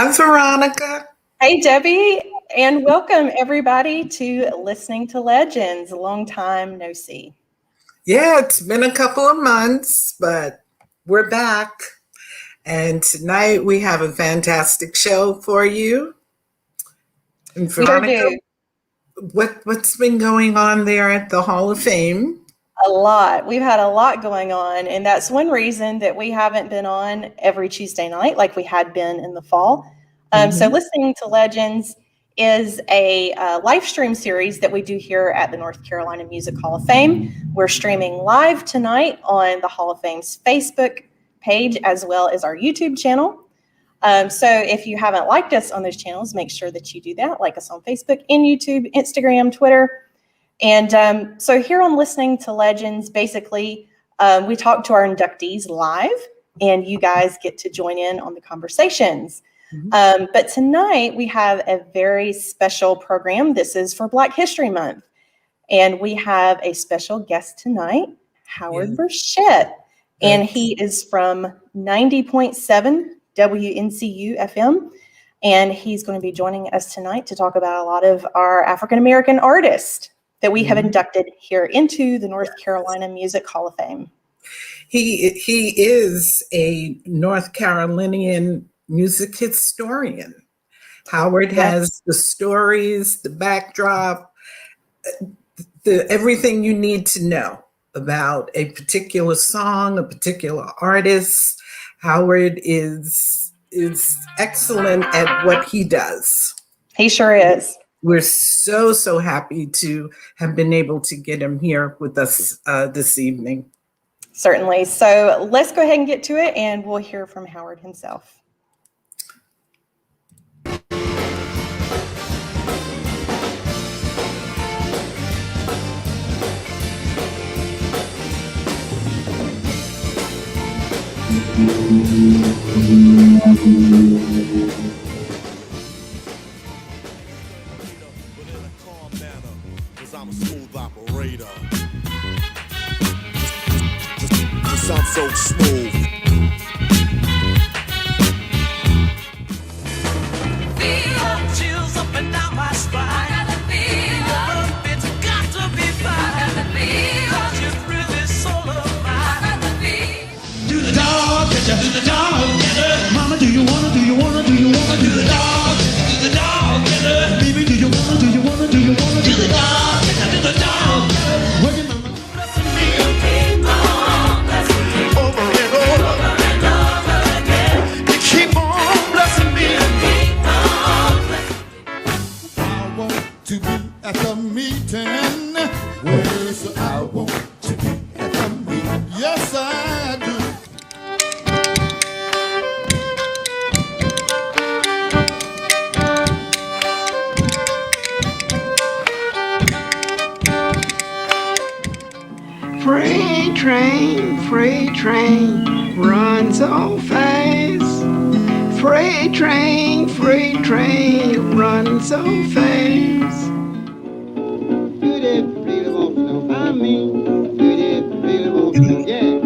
Hi, Veronica. Hey, Debbie, and welcome everybody to Listening to Legends. Long time no see. Yeah, it's been a couple of months, but we're back. And tonight we have a fantastic show for you. And Veronica, We sure do. what's been going on there at the Hall of Fame? A lot. We've had a lot going on, and that's one reason that we haven't been on every Tuesday night like we had been in the fall. So Listening to Legends is a live stream series that we do here at the North Carolina Music Hall of Fame. We're streaming live tonight on the Hall of Fame's Facebook page as well as our YouTube channel. So if you haven't liked us on those channels, make sure that you do that. Like us on Facebook and YouTube, Instagram, Twitter. And so here on Listening to Legends, basically, we talk to our inductees live, and you guys get to join in on the conversations. But tonight we have a very special program. This is for Black History Month. And we have a special guest tonight, Howard Burchette. And he is from 90.7 WNCU FM. And he's going to be joining us tonight to talk about a lot of our African-American artists that we have inducted here into the North Carolina Music Hall of Fame. He is a North Carolinian music historian. Howard has the stories, the backdrop, everything you need to know about a particular song, a particular artist. Howard is excellent at what he does. He sure is. We're so happy to have been able to get him here with us this evening. Certainly. So let's go ahead and get to it, and we'll hear from Howard himself. I'm a smooth operator. Cause I'm so smooth. Feel chills up and down my spine. I got the feel. It's got to be fine. I got the feel. Cause you thrill this soul of mine. I got the feel. Do the dog, get ya, do the dog, get her. Mama, do you wanna do the dog? Do the dog, get her. Baby, do you wanna do the dog? Do the dog, working on blessing me, over and over again. You keep on blessing me. I want to be at the meeting. Yes, I want to be at the meeting. Yes, I do. Freight train runs so fast. Freight train runs so fast. Do that freedom of no, I mean, do that freedom of no, yeah.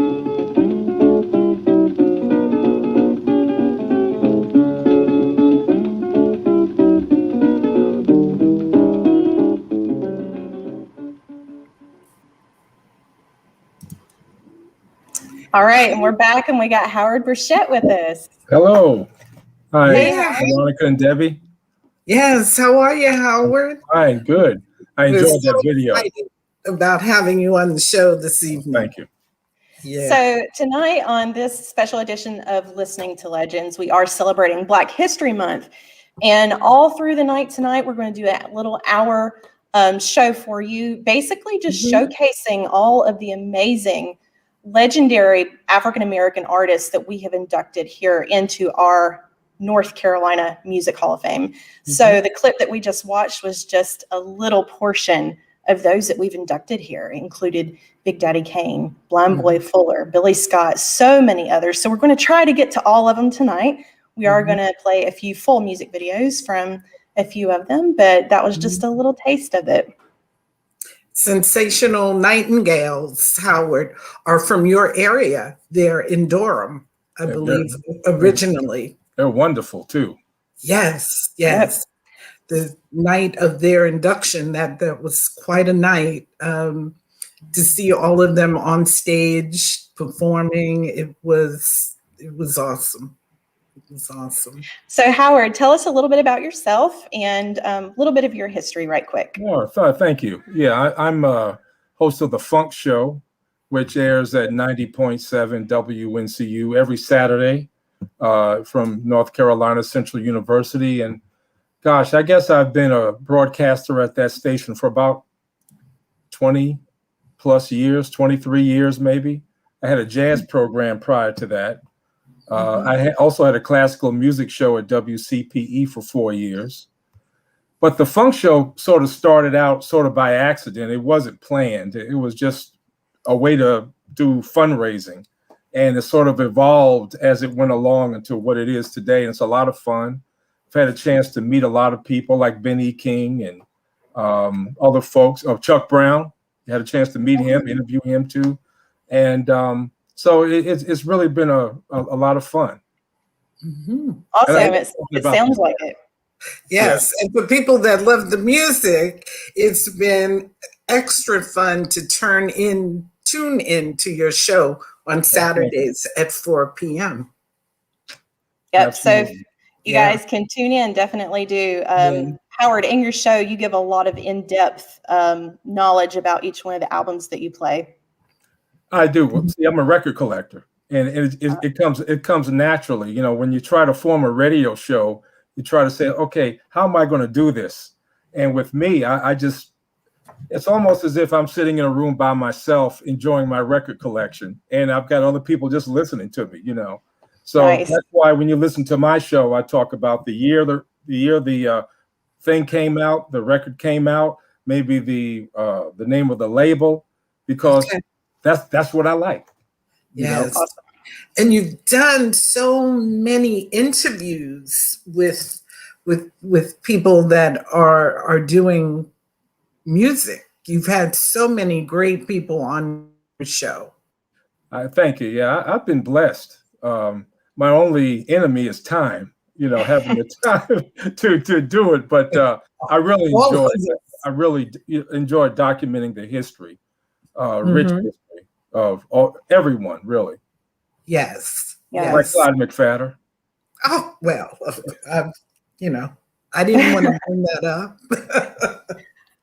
All right, and we're back, and we got Howard Burchette with us. Hello. Hi, Hey, Veronica and Debbie. Yes, how are you, Howard? Hi, good. I We're enjoyed so that video. excited about having you on the show this evening. Thank you. Yeah. So tonight on this special edition of Listening to Legends, we are celebrating Black History Month. And all through the night tonight, we're going to do a little hour show for you, basically just showcasing all of the amazing legendary African-American artists that we have inducted here into our North Carolina Music Hall of Fame. So the clip that we just watched was just a little portion of those that we've inducted here. It included Big Daddy Kane, Blind Boy Fuller, Billy Scott, so many others. So we're going to try to get to all of them tonight. We are going to play a few full music videos from a few of them, but that was just a little taste of it. Sensational Nightingales, Howard, are from your area. They're in Durham, I believe, originally. They're wonderful too. Yes, yes. The night of their induction, that was quite a night. To see all of them on stage performing, it was awesome. It was awesome. So Howard, tell us a little bit about yourself and a little bit of your history right quick. Thank you. Yeah, I'm a host of The Funk Show, which airs at 90.7 WNCU every Saturday from North Carolina Central University. And gosh, I guess I've been a broadcaster at that station for about 20 plus years, 23 years maybe. I had a jazz program prior to that. I also had a classical music show at WCPE for 4 years. But the Funk Show sort of started out sort of by accident. It wasn't planned. It was just a way to do fundraising. And it sort of evolved as it went along into what it is today. And it's a lot of fun. I've had a chance to meet a lot of people like Benny King and other folks. Chuck Brown. I had a chance to meet him, interview him too. And so it's really been a lot of fun. Awesome. It sounds like it. Yes. And for people that love the music, it's been extra fun to tune in to your show on Saturdays at 4 p.m. Yep. Absolutely. So you guys can tune in, definitely do. Howard, in your show, you give a lot of in-depth knowledge about each one of the albums that you play. I do. See, I'm a record collector, and it comes naturally. You know, when you try to form a radio show, you try to say, okay, how am I going to do this? And with me, I just, it's almost as if I'm sitting in a room by myself, enjoying my record collection, and I've got other people just listening to me. You know, so Nice. That's why when you listen to my show, I talk about the year the thing came out, the record came out, maybe the name of the label, because that's what I like. Yes. Awesome. And you've done so many interviews with people that are doing music. You've had so many great people on your show. Thank you. Yeah, I've been blessed. My only enemy is time. You know, having the time to do it, but I really enjoy it. I really enjoy documenting the history, rich history of everyone, really. Yes. Like Clyde McPhatter. Oh, well, you know, I didn't want to bring that up.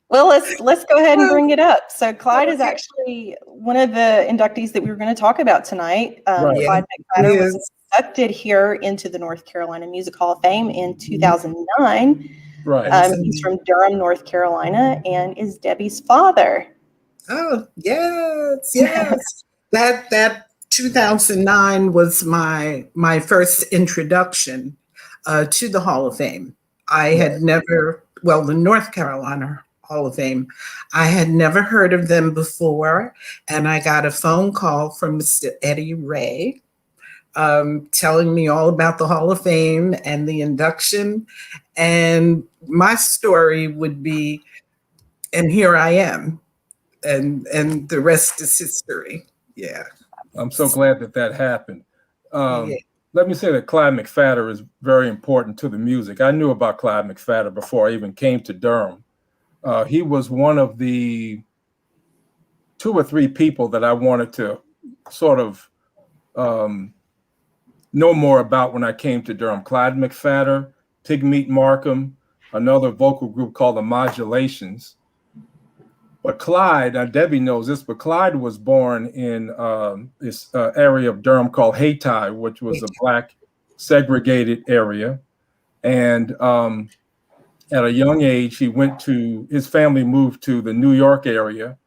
Well, let's go ahead and bring it up. So Clyde is actually one of the inductees that we were going to talk about tonight. Clyde McPhatter was inducted here into the North Carolina Music Hall of Fame in 2009. Right. He's from Durham, North Carolina, and is Debbie's father. Oh, yes, yes. that 2009 was my first introduction to the Hall of Fame. I had never, the North Carolina Hall of Fame, I had never heard of them before, and I got a phone call from Mr. Eddie Ray telling me all about the Hall of Fame and the induction, and my story would be, and here I am, and the rest is history. Yeah. I'm so glad that happened. Let me say that Clyde McPhatter is very important to the music. I knew about Clyde McPhatter before I even came to Durham. He was one of the 2 or 3 people that I wanted to sort of know more about when I came to Durham. Clyde McPhatter, Pigmeat Markham, another vocal group called the Modulations. But Clyde, now Debbie knows this, but Clyde was born in this area of Durham called Hayti, which was a Black segregated area. And at a young age, his family moved to the New York area,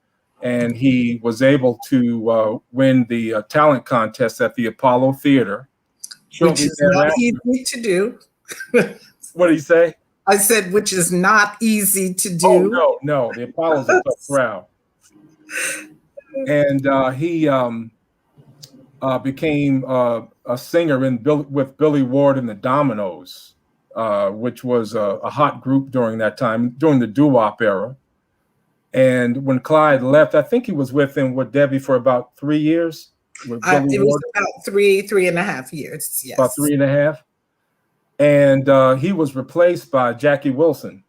and he was able to win the talent contest at the Apollo Theater. Which is not easy to do. What did he say? I said, which is not easy to do. Oh, no, the Apollo's a tough crowd. And he became a singer with Billy Ward and the Dominoes, which was a hot group during that time, during the doo-wop era. And when Clyde left, I think he was with him with Debbie for about 3 years. It was about 3.5 years. Yes. About 3.5. And he was replaced by Jackie Wilson,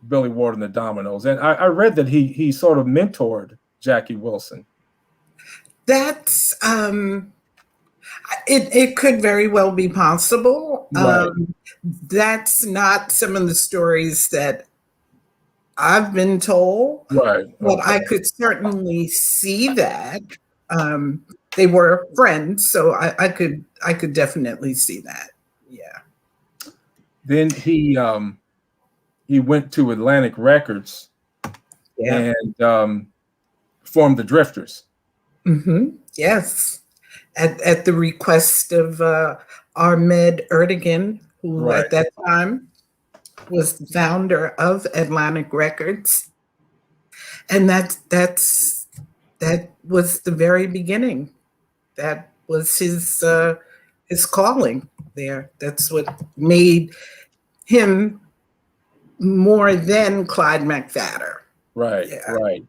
Billy Ward and the Dominoes. And I read that he sort of mentored Jackie Wilson. That's it could very well be possible. Right. That's not some of the stories that I've been told, Right. but I could certainly see that. They were friends, so I could definitely see that. Yeah. Then he went to Atlantic Records Yeah. and formed the Drifters. Mm-hmm. Yes. At the request of Ahmed Erdogan, who Right. at that time was the founder of Atlantic Records. And that was the very beginning. That was his calling there. That's what made him more than Clyde McPhatter. Right. Yeah. Right.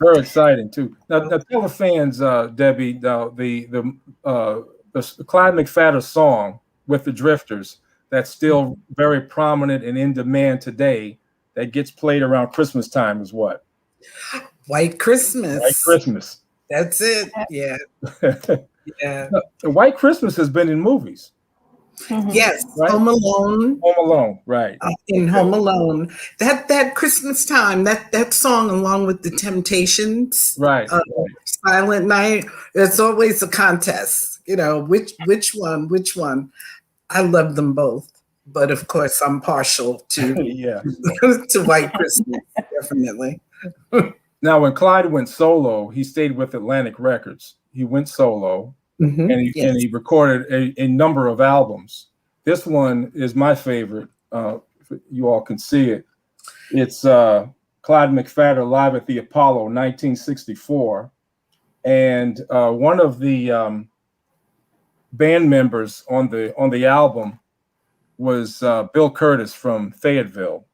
Very exciting too. Now tell the fans, Debbie, the Clyde McPhatter song with the Drifters that's still very prominent and in demand today, that gets played around Christmas time, is what? White Christmas. White Christmas. That's it. Yeah. Yeah. White Christmas has been in movies. Yes. Right? Home Alone. Home Alone, right? In Home Alone, that Christmas time, that song, along with the Temptations, Right. Silent Night. It's always a contest. You know, which one? I love them both, but of course, I'm partial to Yeah. to White Christmas, definitely. Now, when Clyde went solo, he stayed with Atlantic Records. He went solo. Mhm. And he recorded a number of albums. This one is my favorite. You all can see it. It's Clyde McPhatter Live at the Apollo, 1964. And one of the band members on the album was Bill Curtis from Fayetteville.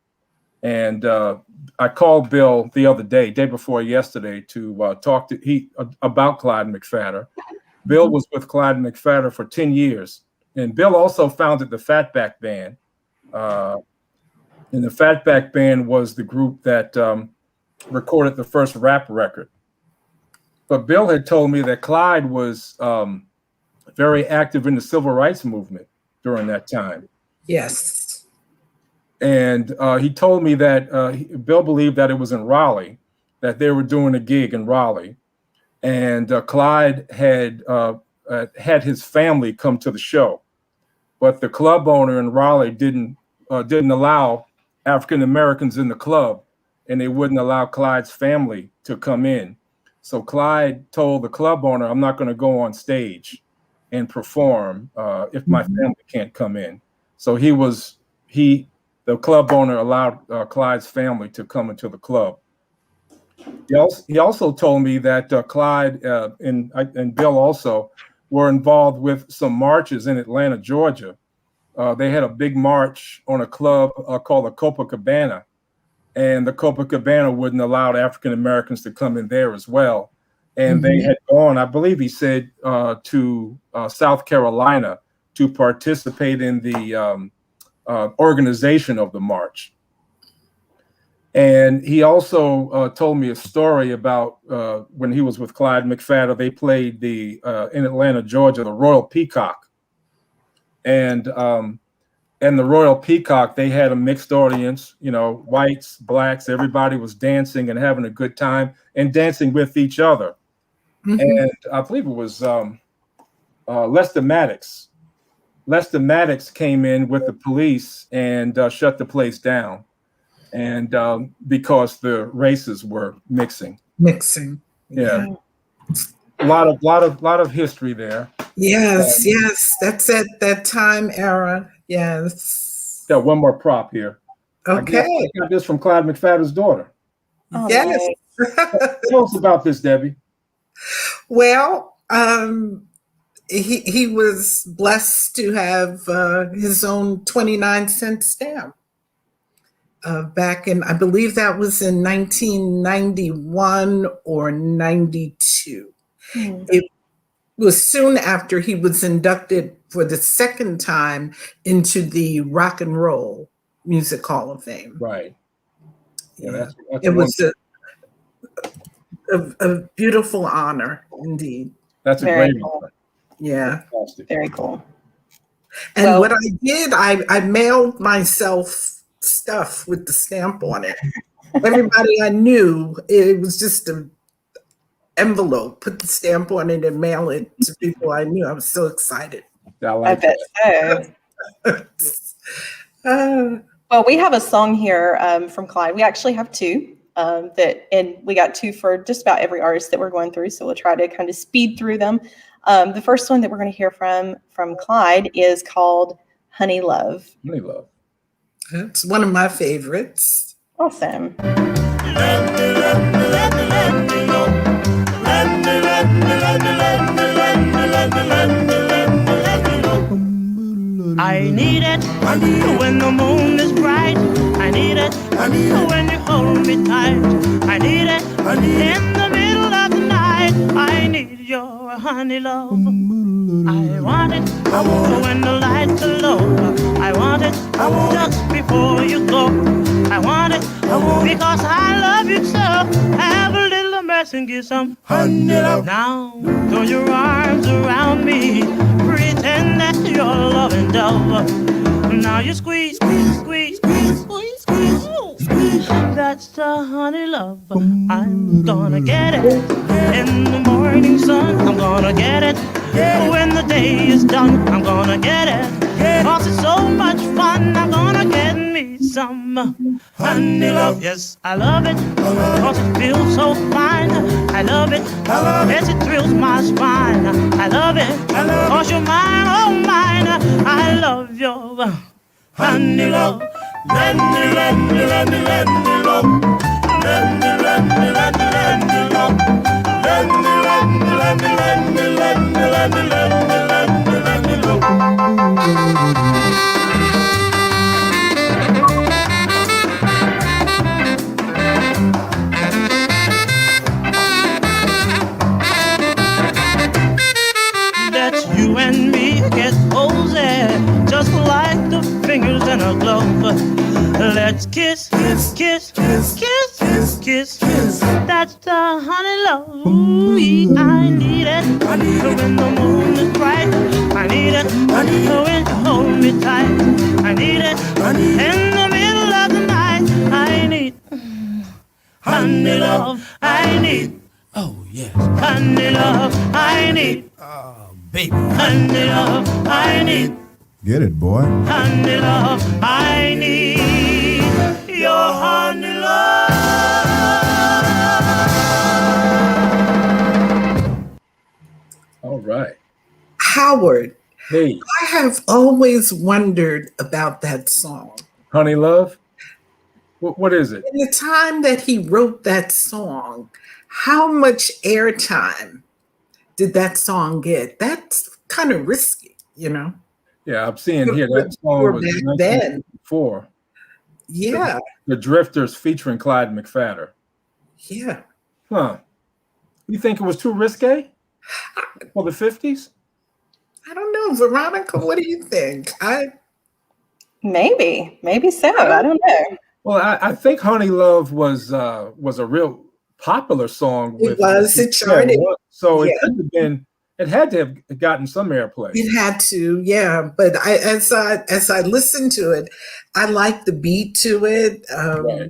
And I called Bill the other day before yesterday, to talk to about Clyde McPhatter. Bill was with Clyde McPhatter for 10 years. And Bill also founded the Fatback Band. And the Fatback Band was the group that recorded the first rap record. But Bill had told me that Clyde was very active in the civil rights movement during that time. Yes. And he told me that Bill believed that it was in Raleigh, that they were doing a gig in Raleigh. And Clyde had his family come to the show, but the club owner in Raleigh didn't allow African Americans in the club, and they wouldn't allow Clyde's family to come in. So Clyde told the club owner, "I'm not going to go on stage and perform if my family can't come in." So the club owner allowed Clyde's family to come into the club. He also told me that Clyde and Bill also were involved with some marches in Atlanta, Georgia. They had a big march on a club called the Copacabana, and the Copacabana wouldn't allow African Americans to come in there as well. And they had gone, I believe he said, to South Carolina to participate in the organization of the march. And he also told me a story about when he was with Clyde McPhatter. They played in Atlanta, Georgia, the Royal Peacock, and the Royal Peacock, they had a mixed audience. You know, whites, blacks, everybody was dancing and having a good time and dancing with each other. And I believe it was Lester Maddox. Lester Maddox came in with the police and shut the place down. And because the races were mixing. Yeah. A lot of history there. Yes, yes. That's at that time era. Yes. Got one more prop here. Okay. I got this from Clyde McPhatter's daughter. Oh, Yes. Tell us about this, Debbie. Well, he was blessed to have his own 29-cent stamp. Back in, I believe that was in 1991 or 92. It was soon after he was inducted for the second time into the Rock and Roll Music Hall of Fame. Right. Yeah, that's It was a beautiful honor indeed. that's a Very great cool. one. Yeah. Fantastic. Very cool. And Well- what I did, I mailed myself stuff with the stamp on it. Everybody I knew, it was just an envelope, put the stamp on it and mail it to people I knew. I was so excited. I I like bet that. so. Well, we have a song here from Clyde. We actually have two and we got two for just about every artist that we're going through. So we'll try to kind of speed through them. The first one that we're going to hear from Clyde is called Honey Love. Honey Love. It's one of my favorites. Awesome. I need it when the moon is bright. I need it when you hold me tight. I need it in the middle of the night. I need your honey love. I want it when the lights are low. I want it just before you go. I want it because I love you so. Have a little mercy and give some honey love. Now throw your arms around me. Pretend that you're loving dove. Now you squeeze, squeeze, squeeze, squeeze, squeeze, squeeze, squeeze. That's the honey love. I'm gonna get it in the morning sun. I'm gonna get it when the day is done. I'm gonna get it 'cause it's so much fun. I'm gonna get me some honey love. Yes, I love it 'cause it feels so fine. I love it, yes, it thrills my spine. I love it 'cause you're mine, oh mine. I love your honey love. Let me love. Let me love. Let me love. Let me love. Let me love. Let me love. Let me love. Let me love. That's you and me get cozy, just like the fingers in a glove. Let's kiss, kiss, kiss, kiss, kiss, kiss, kiss, kiss. That's the honey love. Ooh, I need it when the moon is bright. I need it when you hold me tight. I need it in the middle of the night. I need honey love. I need. Oh yes, honey love. I need. Baby, honey love. I need. Get it, boy. Honey love, I need your honey love. All right. Howard, Hey, I have always wondered about that song. Honey Love. What is it? In the time that he wrote that song, how much airtime did that song get? That's kind of risky, you know? Yeah, I'm seeing here that song was Back then. 1954. Yeah, The Drifters featuring Clyde McPhatter. yeah. Huh. You think it was too risque for the 50s? I don't know, Veronica, what do you think? Maybe so. I don't know. Well, I think Honey Love was a real popular song. It was, it charted. So Yeah. it could have been, it had to have gotten some airplay. It had to, yeah. But as I listened to it, I liked the beat to it. Right.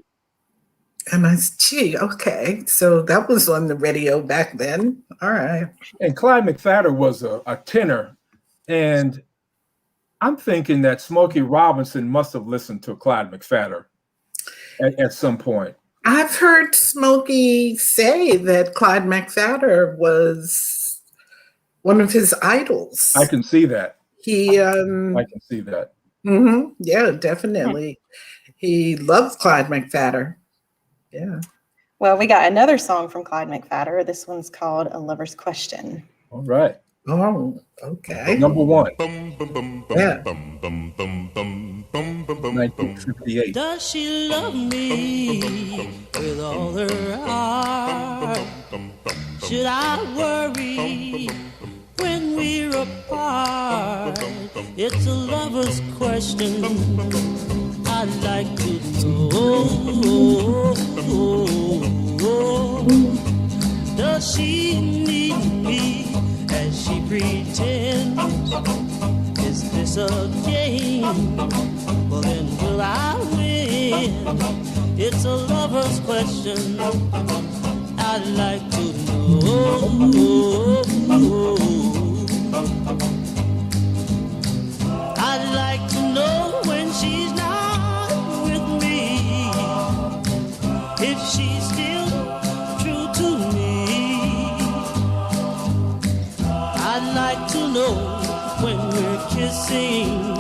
And I said, gee, okay. So that was on the radio back then. All right. And Clyde McPhatter was a tenor. And I'm thinking that Smokey Robinson must have listened to Clyde McPhatter at some point. I've heard Smokey say that Clyde McPhatter was one of his idols. I can see that. He, I can see that. yeah, definitely. He loved Clyde McPhatter. Yeah. Well, we got another song from Clyde McPhatter. This one's called A Lover's Question. All right. Oh, okay. Number one, Yeah. 1958. Does she love me with all her heart? Should I worry when we're apart. It's a lover's question. I'd like to know. Does she need me as she pretends? Is this a game? Well, then will I win? It's a lover's question. I'd like to know. I'd like to know when she's not with me, if she's still true to me. I'd like to know when we're kissing,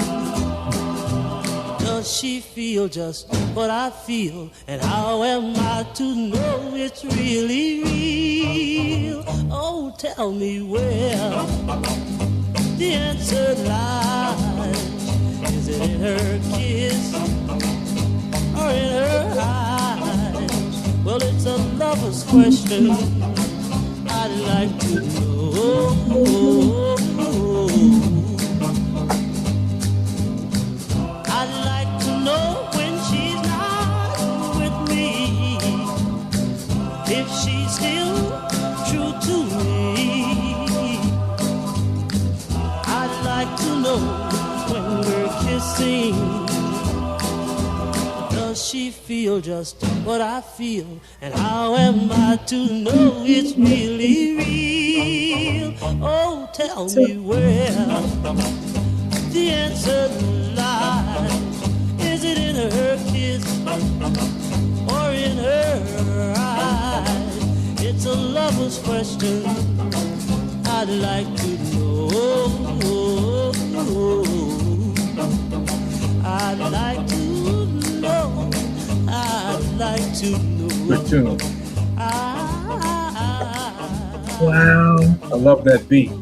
does she feel just what I feel? And how am I to know it's really real? Oh, tell me where the answer lies. Is it in her kiss or in her eyes? Well, it's a lover's question. I'd like to know. I'd like to know when she's not with me, if she's still true to me. I'd like to know when we're kissing, does she feel just what I feel? And how am I to know it's really real? Oh, tell me where the answer lies. Is it in her kiss or in her eyes? It's a lover's question. I'd like to know. I'd like to know. I'd like to know. Good tune. Wow. I love that beat.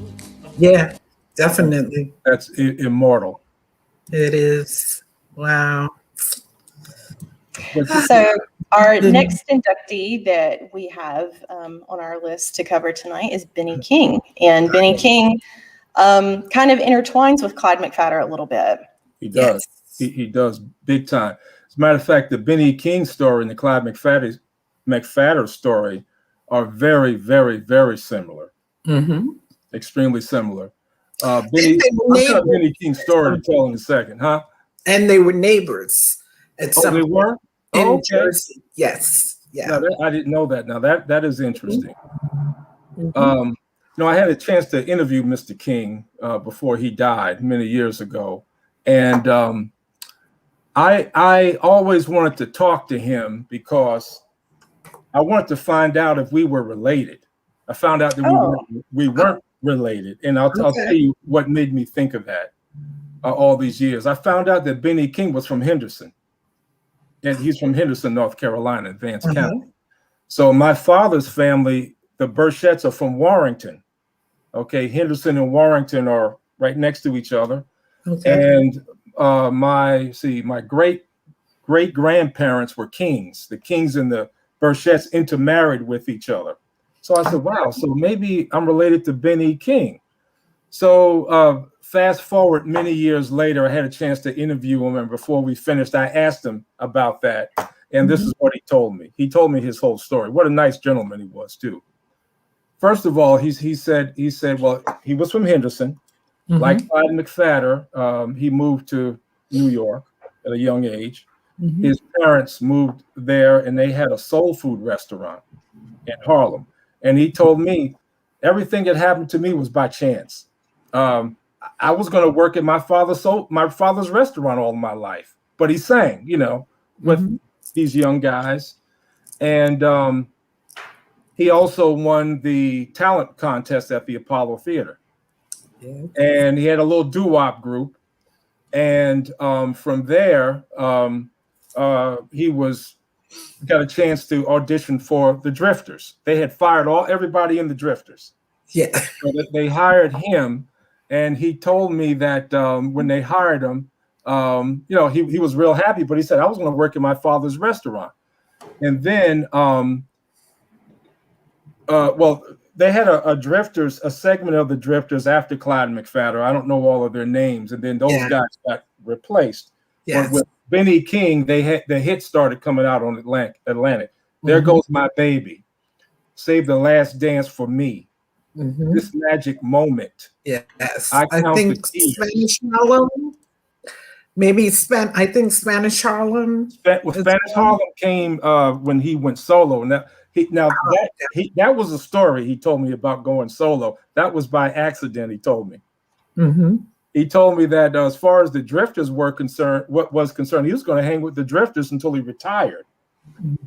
Yeah, definitely. That's immortal. It is. Wow. So our next inductee that we have on our list to cover tonight is Benny King. And Benny King kind of intertwines with Clyde McPhatter a little bit. He does. Yes. He does big time. As a matter of fact, the Benny King story and the Clyde McPhatter story are very, very, very similar. Mm-hmm. Extremely similar. Benny King's story to tell in a second, huh? And they were neighbors at some they point were? in Okay. Jersey. Yes. Yeah. No, I didn't know that. Now that is interesting. Mm-hmm. I had a chance to interview Mr. King before he died many years ago, and I always wanted to talk to him because I wanted to find out if we were related. I found out that we weren't related, and I'll tell you what made me think of that all these years. I found out that Benny King was from Henderson, and he's from Henderson, North Carolina, Vance County. So my father's family, the Burchettes, are from Warrington. Okay, Henderson and Warrington are right next to each other. Okay. And my great grandparents were Kings. The Kings and the Burchettes intermarried with each other. So I said, wow, so maybe I'm related to Benny King. So fast forward many years later, I had a chance to interview him. And before we finished, I asked him about that. And this is what he told me. He told me his whole story. What a nice gentleman he was, too. First of all, he said, well, he was from Henderson. Like Clyde McPhatter, he moved to New York at a young age. His parents moved there, and they had a soul food restaurant in Harlem. And he told me everything that happened to me was by chance. I was going to work at my father's restaurant all my life, but he sang, with these young guys, and he also won the talent contest at the Apollo Theater. And he had a little doo-wop group, and from there he got a chance to audition for the Drifters. They had fired everybody in the Drifters. Yeah, so they hired him, and he told me that when they hired him, he was real happy. But he said, I was going to work in my father's restaurant, and then they had a Drifters, a segment of the Drifters after Clyde and McPhatter. I don't know all of their names, and then those guys got replaced. Yes. But with Benny King, the hit started coming out on Atlantic. There Goes My Baby, Save the Last Dance for Me, This Magic Moment. Yes, I think Spanish Harlem. I think Spanish Harlem. Spanish Harlem came when he went solo. That was a story he told me about going solo. That was by accident. He told me. He told me that as far as the Drifters were concerned, he was going to hang with the Drifters until he retired.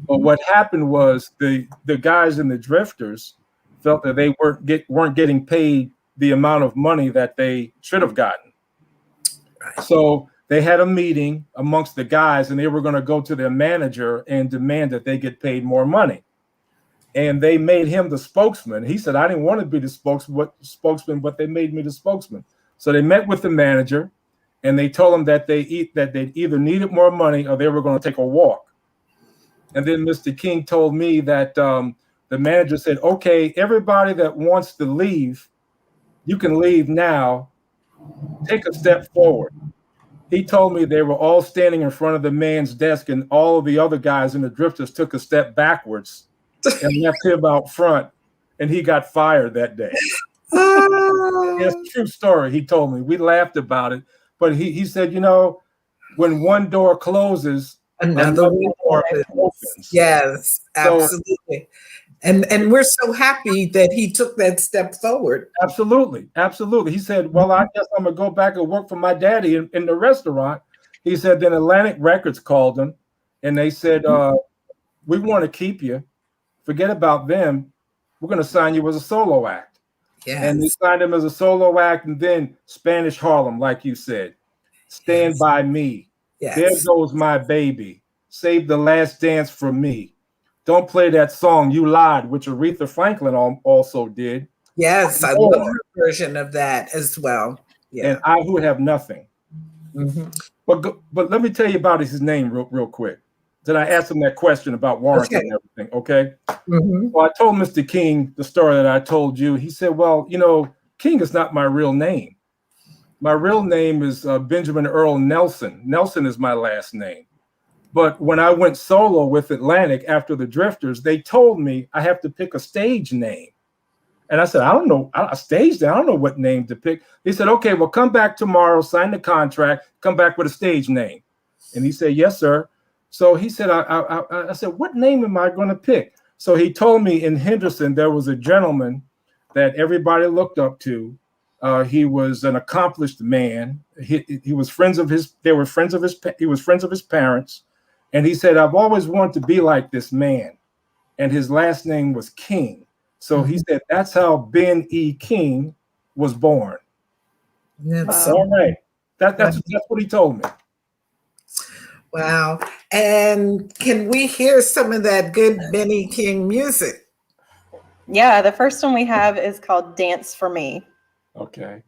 But what happened was the guys in the Drifters felt that they weren't getting paid the amount of money that they should have gotten. So they had a meeting amongst the guys, and they were going to go to their manager and demand that they get paid more money. And they made him the spokesman. He said, I didn't want to be the spokesman, but they made me the spokesman. So they met with the manager, and they told him that they either needed more money or they were going to take a walk. And then Mr. King told me that the manager said, okay, everybody that wants to leave, you can leave now. Take a step forward. He told me they were all standing in front of the man's desk, and all of the other guys in the Drifters took a step backwards and left him out front, and he got fired that day. It's a true story. He told me. We laughed about it, but he said, when one door closes, another door opens. Yes, absolutely. And we're so happy that he took that step forward. Absolutely. He said, well, I guess I'm going to go back and work for my daddy in the restaurant. He said, then Atlantic Records called him, and they said, we want to keep you. Forget about them. We're going to sign you as a solo act. Yes. And they signed him as a solo act, and then Spanish Harlem, like you said. Stand by Me. Yes. There Goes My Baby. Save the Last Dance for Me. Don't Play That Song, You Lied, which Aretha Franklin also did. Yes, I love her version of that as well. Yeah. And I Would Have Nothing. But let me tell you about his name real quick. Then I asked him that question about warranty and everything, okay? Well, I told Mr. King the story that I told you. He said, well, King is not my real name. My real name is Benjamin Earl Nelson. Nelson is my last name. But when I went solo with Atlantic after the Drifters, they told me I have to pick a stage name. And I said, I don't know, a stage name, I don't know what name to pick. He said, okay, well, come back tomorrow, sign the contract, come back with a stage name. And he said, yes, sir. So he said, I said, what name am I going to pick? So he told me in Henderson, there was a gentleman that everybody looked up to. He was an accomplished man. He was friends of his, he was friends of his parents. And he said, I've always wanted to be like this man. And his last name was King. So he said, that's how Ben E. King was born. That's all right. That's what he told me. Wow. And can we hear some of that good Benny King music? Yeah, the first one we have is called Dance for Me. Okay.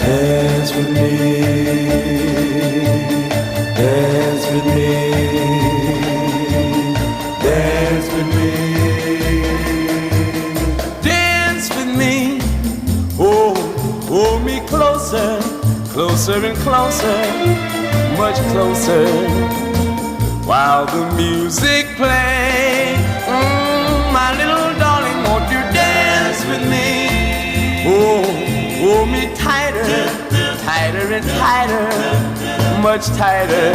Dance with me, dance with me, dance with me, dance with me. Oh, hold me closer, closer and closer, much closer, while the music plays. My little darling, won't you dance with me? Oh, hold me tighter, tighter and tighter, much tighter,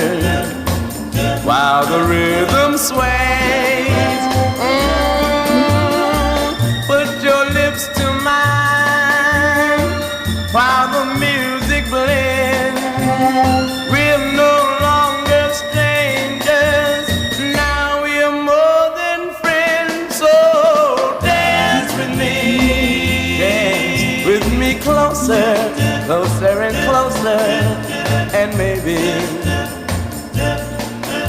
while the rhythm sways. Put your lips to mine, while the music blends. We're no longer strangers, now we're more than friends. So dance with me, dance with me closer, closer and closer, and maybe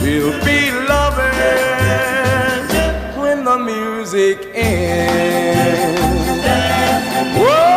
we'll be lovers when the music ends. Whoa.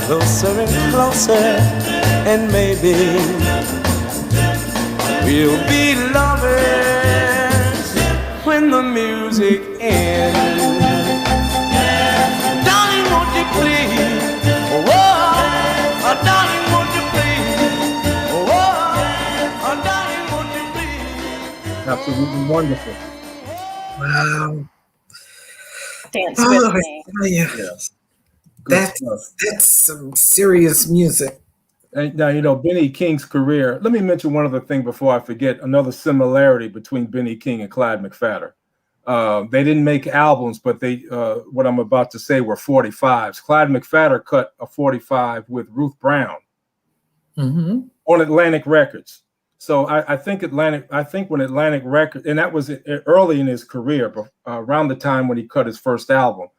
closer and closer, and maybe we'll be lovers when the music ends. Darling, won't you please? Oh, darling, won't you please? Oh, darling, won't you please? Absolutely wonderful. Wow. Dance with me. Yes. That's some serious music. And now, you know, Benny King's career, let me mention one other thing before I forget, another similarity between Benny King and Clyde McPhatter. They didn't make albums, but they, what I'm about to say, were 45s. Clyde McPhatter cut a 45 with Ruth Brown on Atlantic Records. So I think when Atlantic Records, and that was early in his career, around the time when he cut his first album.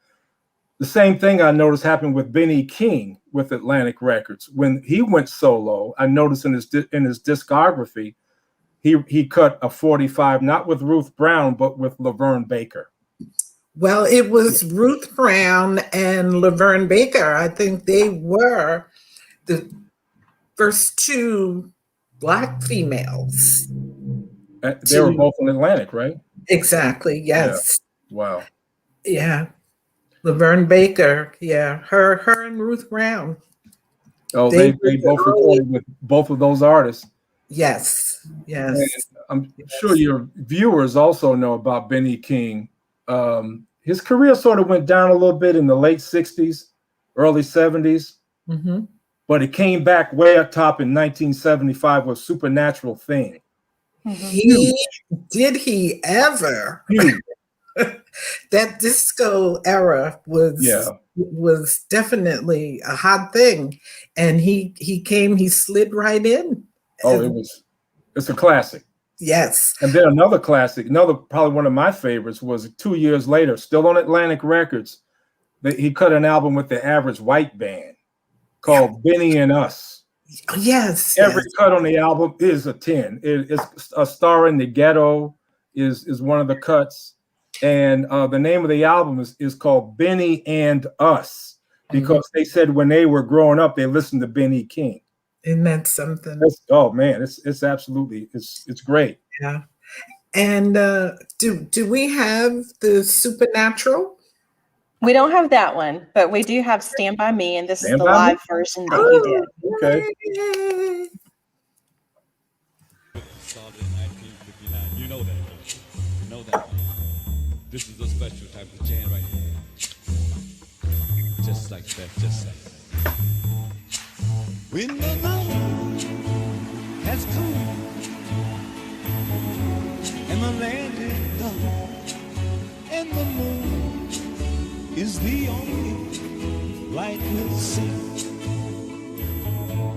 The same thing I noticed happened with Benny King with Atlantic Records. When he went solo, I noticed in his discography, he cut a 45, not with Ruth Brown, but with Laverne Baker. Well, it was Ruth Brown and Laverne Baker. I think they were the first two Black females. They were both on Atlantic, right? Exactly, yes. Yeah. Wow. Yeah. Laverne Baker, yeah. Her and Ruth Brown. Oh, they both recorded with both of those artists. Yes, yes. And I'm sure your viewers also know about Benny King. His career sort of went down a little bit in the late 60s, early 70s. But it came back way up top in 1975 with Supernatural Thing. Did he ever? That disco era was definitely a hot thing, and he slid right in. Oh, it's a classic. Yes. And then another classic, probably one of my favorites, was 2 years later, still on Atlantic Records. He cut an album with the Average White Band called Benny and Us. Yes. Every cut on the album is a 10. It's A Star in the Ghetto is one of the cuts. And the name of the album is called Benny and Us, because they said when they were growing up, they listened to Benny King. Isn't that something? Oh man, it's absolutely, it's great. Yeah. And do we have the Supernatural? We don't have that one, but we do have Stand By Me, and this is the live version that he did. Okay. Started in 1959. You know that. You know that. This is a special type of jam right here. Just like that, just like that. When the night has come and the land is dark and the moon is the only light we'll see,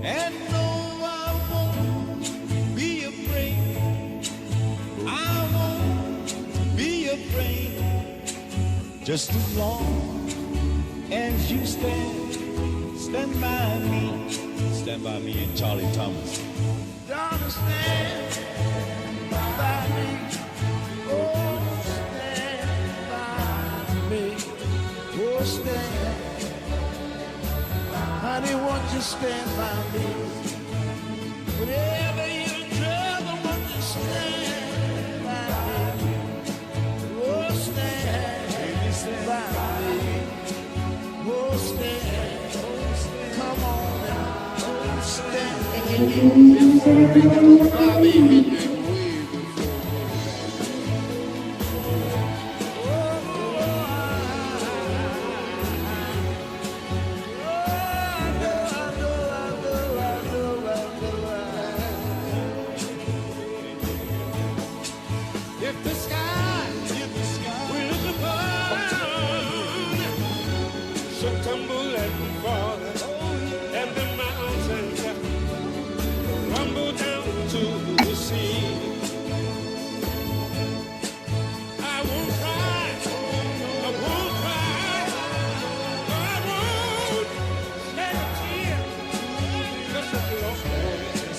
and no, I won't be afraid. I won't be afraid. Just as long as you stand by me. Stand By Me and Charlie Thomas. Darling, stand by me. Oh, stand by me. Oh, stand. Honey, won't you stand by me? Whatever you trouble, won't you stand by me? Oh, stand by me. Oh, stand. Come on. If the sky will burn, should tumble and fall, and the mountains rumble down to the sea, I won't cry, I won't cry, I won't shed a tear, just as long as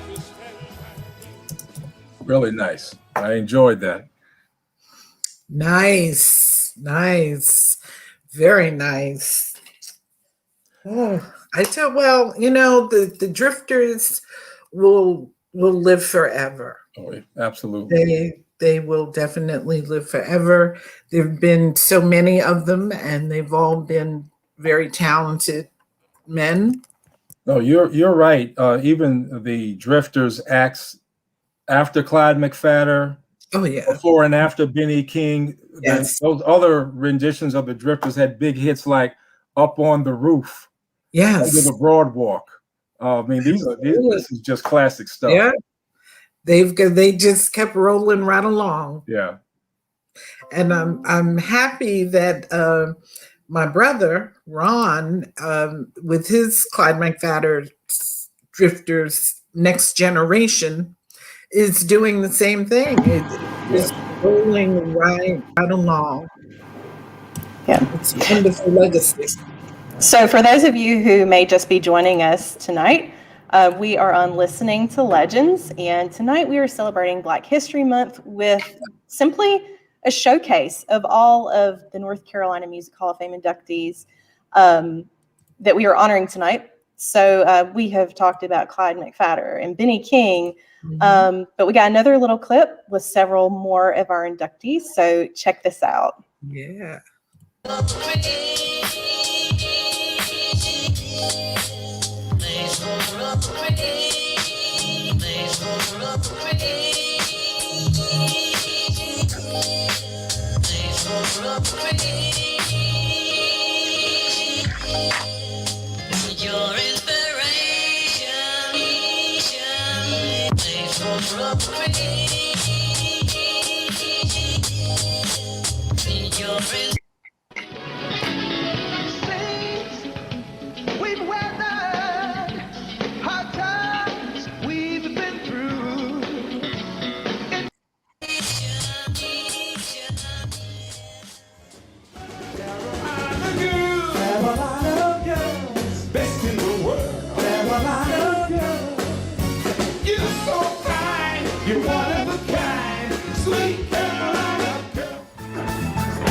you stand by me. Really nice. I enjoyed that. Nice. Very nice. Oh, well, the drifters will live forever. Oh, absolutely. They will definitely live forever. There've been so many of them, and they've all been very talented men. No, you're right. Even the drifters acts after Clyde McPhatter, Oh yeah, before and after Benny King. yes, Those other renditions of the drifters had big hits like "Up on the Roof," yes. "Under the Broadwalk." I mean, this is just classic stuff. Yeah, they just kept rolling right along. Yeah. And I'm happy that my brother Ron, with his Clyde McPhatter Drifters Next Generation, is doing the same thing. It's rolling right along. Yeah, it's a wonderful legacy. So for those of you who may just be joining us tonight, we are on Listening to Legends, and tonight we are celebrating Black History Month with simply a showcase of all of the North Carolina Music Hall of Fame inductees that we are honoring tonight. So we have talked about Clyde McPhatter and Benny King, but we got another little clip with several more of our inductees. So check this out. Yeah. Your inspiration, We've weathered hard times we've been through. Carolina girls, best in the world. Carolina girls, you're so fine, you're one of a kind, sweet Carolina girl.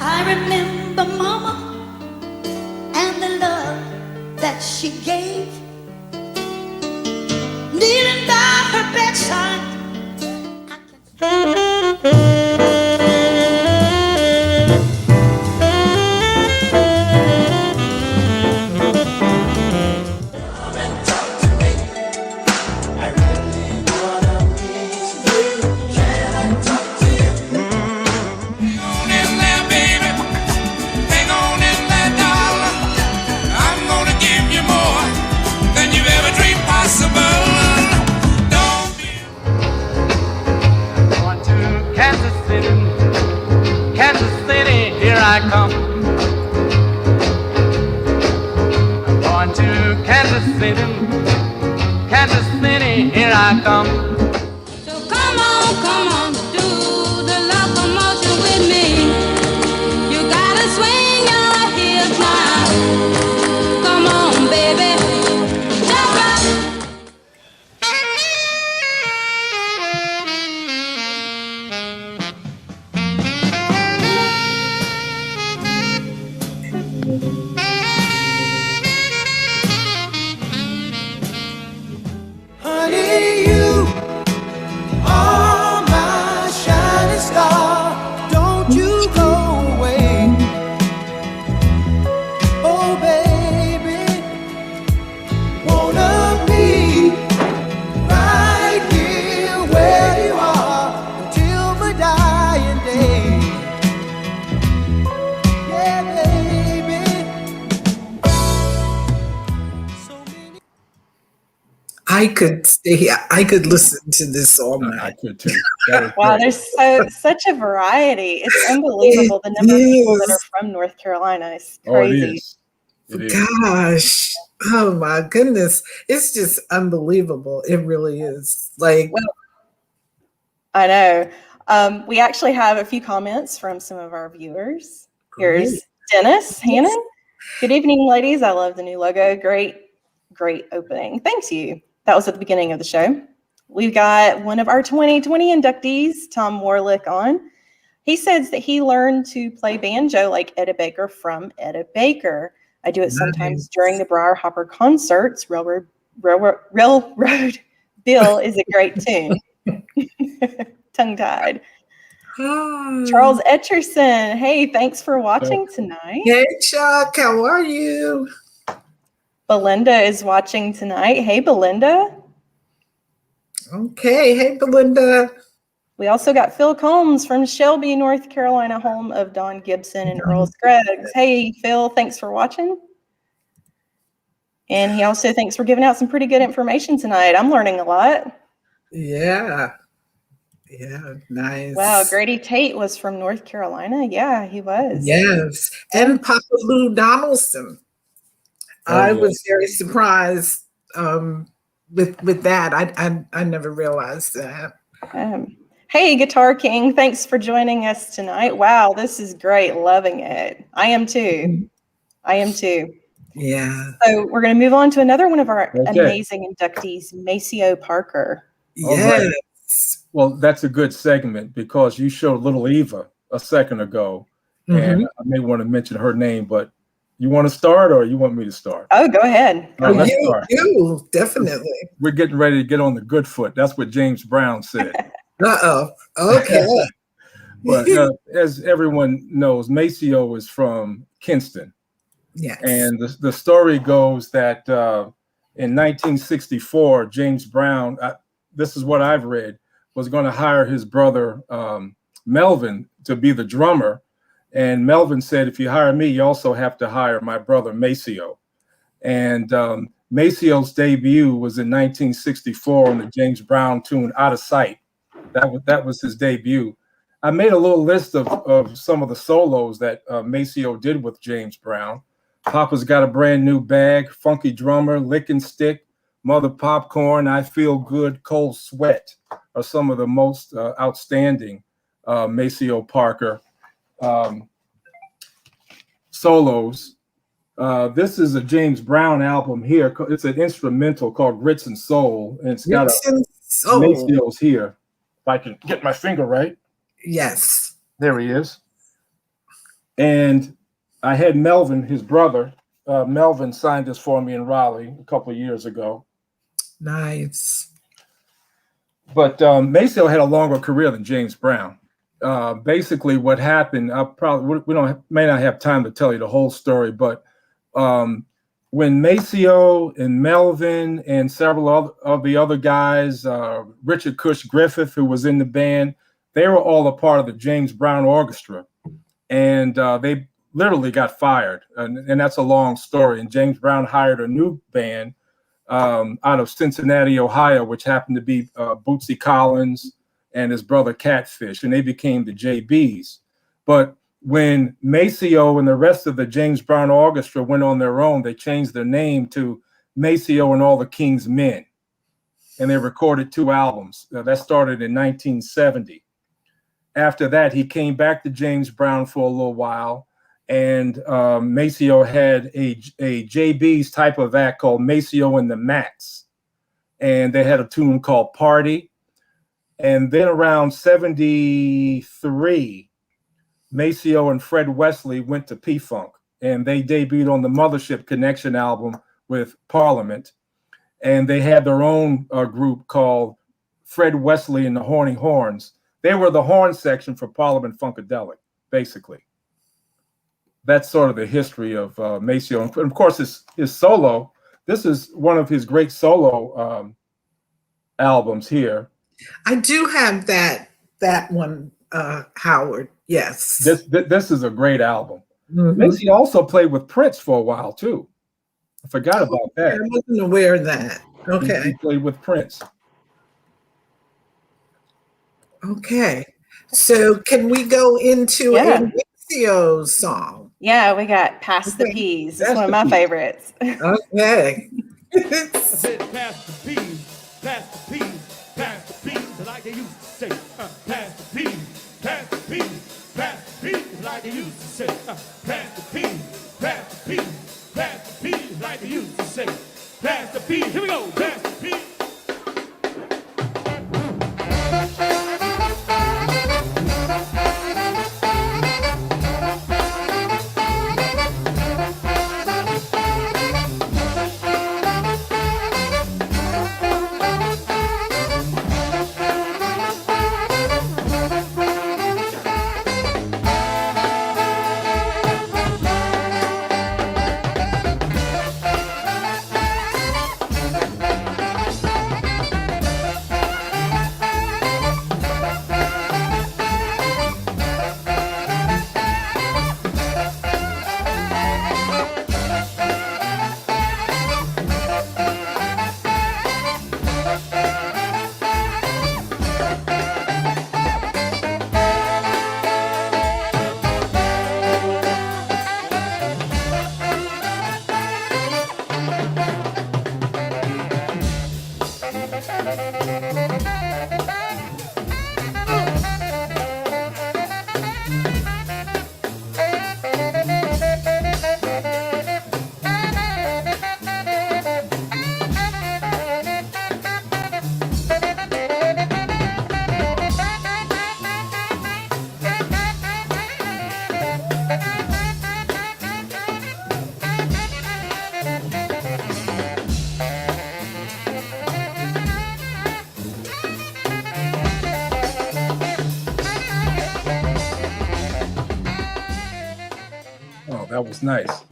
I remember Mama and the love that she gave, kneeling by her bedside. I come. I'm going to Kansas City, here I come. So come on, do the locomotion with me. You gotta swing your hips now. Come on, baby, jump up. Honey, you are my shining star. Don't you go away. Oh, baby, wanna be right here where you are until my dying day. Yeah, baby. So many. I could stay here. I could listen to this all I night. could too. That was Wow, great. there's such a variety. It's unbelievable the number of people that are Yes. from North Carolina. It's Oh, it crazy. is. It is. Gosh. Oh my goodness. It's just unbelievable. It really is. Like, Well, I know. We actually have a few comments from some of our viewers. Here's Great. Dennis Hannon. Good evening, ladies. I love the new logo. Great opening. Thanks you. That was at the beginning of the show. We've got one of our 2020 inductees, Tom Warlick, on. He says that he learned to play banjo like Etta Baker from Etta Baker. I do it sometimes during the Briar Hopper concerts. Railroad Bill is a great tune. Tongue-tied. Charles Etcherson. Hey, thanks for watching tonight. Hey, Chuck. How are you? Belinda is watching tonight. Hey, Belinda. Okay. Hey, Belinda. We also got Phil Combs from Shelby, North Carolina, home of Don Gibson and Earl Scruggs. Hey, Phil, thanks for watching. And he also thanks for giving out some pretty good information tonight. I'm learning a lot. Yeah. Yeah, nice. Wow, Grady Tate was from North Carolina. Yeah, he was. Yes. And Papa Lou Donaldson. I was very surprised with that. I never realized that. Hey, Guitar King, thanks for joining us tonight. Wow, this is great. Loving it. I am too. Yeah. So we're going to move on to another one of our amazing inductees, Maceo Parker. Yes. Right. Well, that's a good segment because you showed Little Eva a second ago, and I may want to mention her name, but you want to start or you want me to start? Oh, go ahead. You, definitely. We're getting ready to get on the good foot. That's what James Brown said. Uh-oh. Okay. But as everyone knows, Maceo is from Kinston. Yes. And the story goes that in 1964, James Brown, this is what I've read, was going to hire his brother Melvin to be the drummer. And Melvin said, if you hire me, you also have to hire my brother Maceo. And Maceo's debut was in 1964 on the James Brown tune Out of Sight. That was his debut. I made a little list of some of the solos that Maceo did with James Brown. Papa's Got a Brand New Bag, Funky Drummer, Lick and Stick, Mother Popcorn, I Feel Good, Cold Sweat are some of the most outstanding Maceo Parker solos. This is a James Brown album here. It's an instrumental called Grits and Soul, and it's got Maceo's here. If I can get my finger right. Yes. There he is. And I had Melvin, his brother, Melvin signed this for me in Raleigh a couple of years ago. Nice. But Maceo had a longer career than James Brown. Basically, what happened, may not have time to tell you the whole story, but when Maceo and Melvin and several of the other guys, Richard Cush Griffith, who was in the band, they were all a part of the James Brown Orchestra. And they literally got fired. And that's a long story. And James Brown hired a new band out of Cincinnati, Ohio, which happened to be Bootsy Collins and his brother Catfish. And they became the JBs. But when Maceo and the rest of the James Brown Orchestra went on their own, they changed their name to Maceo and All the King's Men. And they recorded 2 albums. That started in 1970. After that, he came back to James Brown for a little while. And Maceo had a JB's type of act called Maceo and the Mats. And they had a tune called Party. And then around 73, Maceo and Fred Wesley went to P-Funk, and they debuted on the Mothership Connection album with Parliament. And they had their own group called Fred Wesley and the Horny Horns. They were the horn section for Parliament Funkadelic, basically. That's sort of the history of Maceo. And of course, his solo, this is one of his great solo albums here. I do have that one, Howard. Yes. This is a great album. Maceo also played with Prince for a while too. I forgot about that. I wasn't aware of that. Okay. He played with Prince. Okay. So can we go into a Maceo's song? Yeah, we got Pass the Okay. Peas. Pass It's one of the my Peas. favorites. Okay. I said, pass the peas, pass the peas, pass the peas, like they used to say. Pass the peas, pass the peas, pass the peas, like they used to say. Pass the peas, pass the peas, pass the peas, like they used to say. Pass the peas, here we go, pass the peas. Oh, that was nice.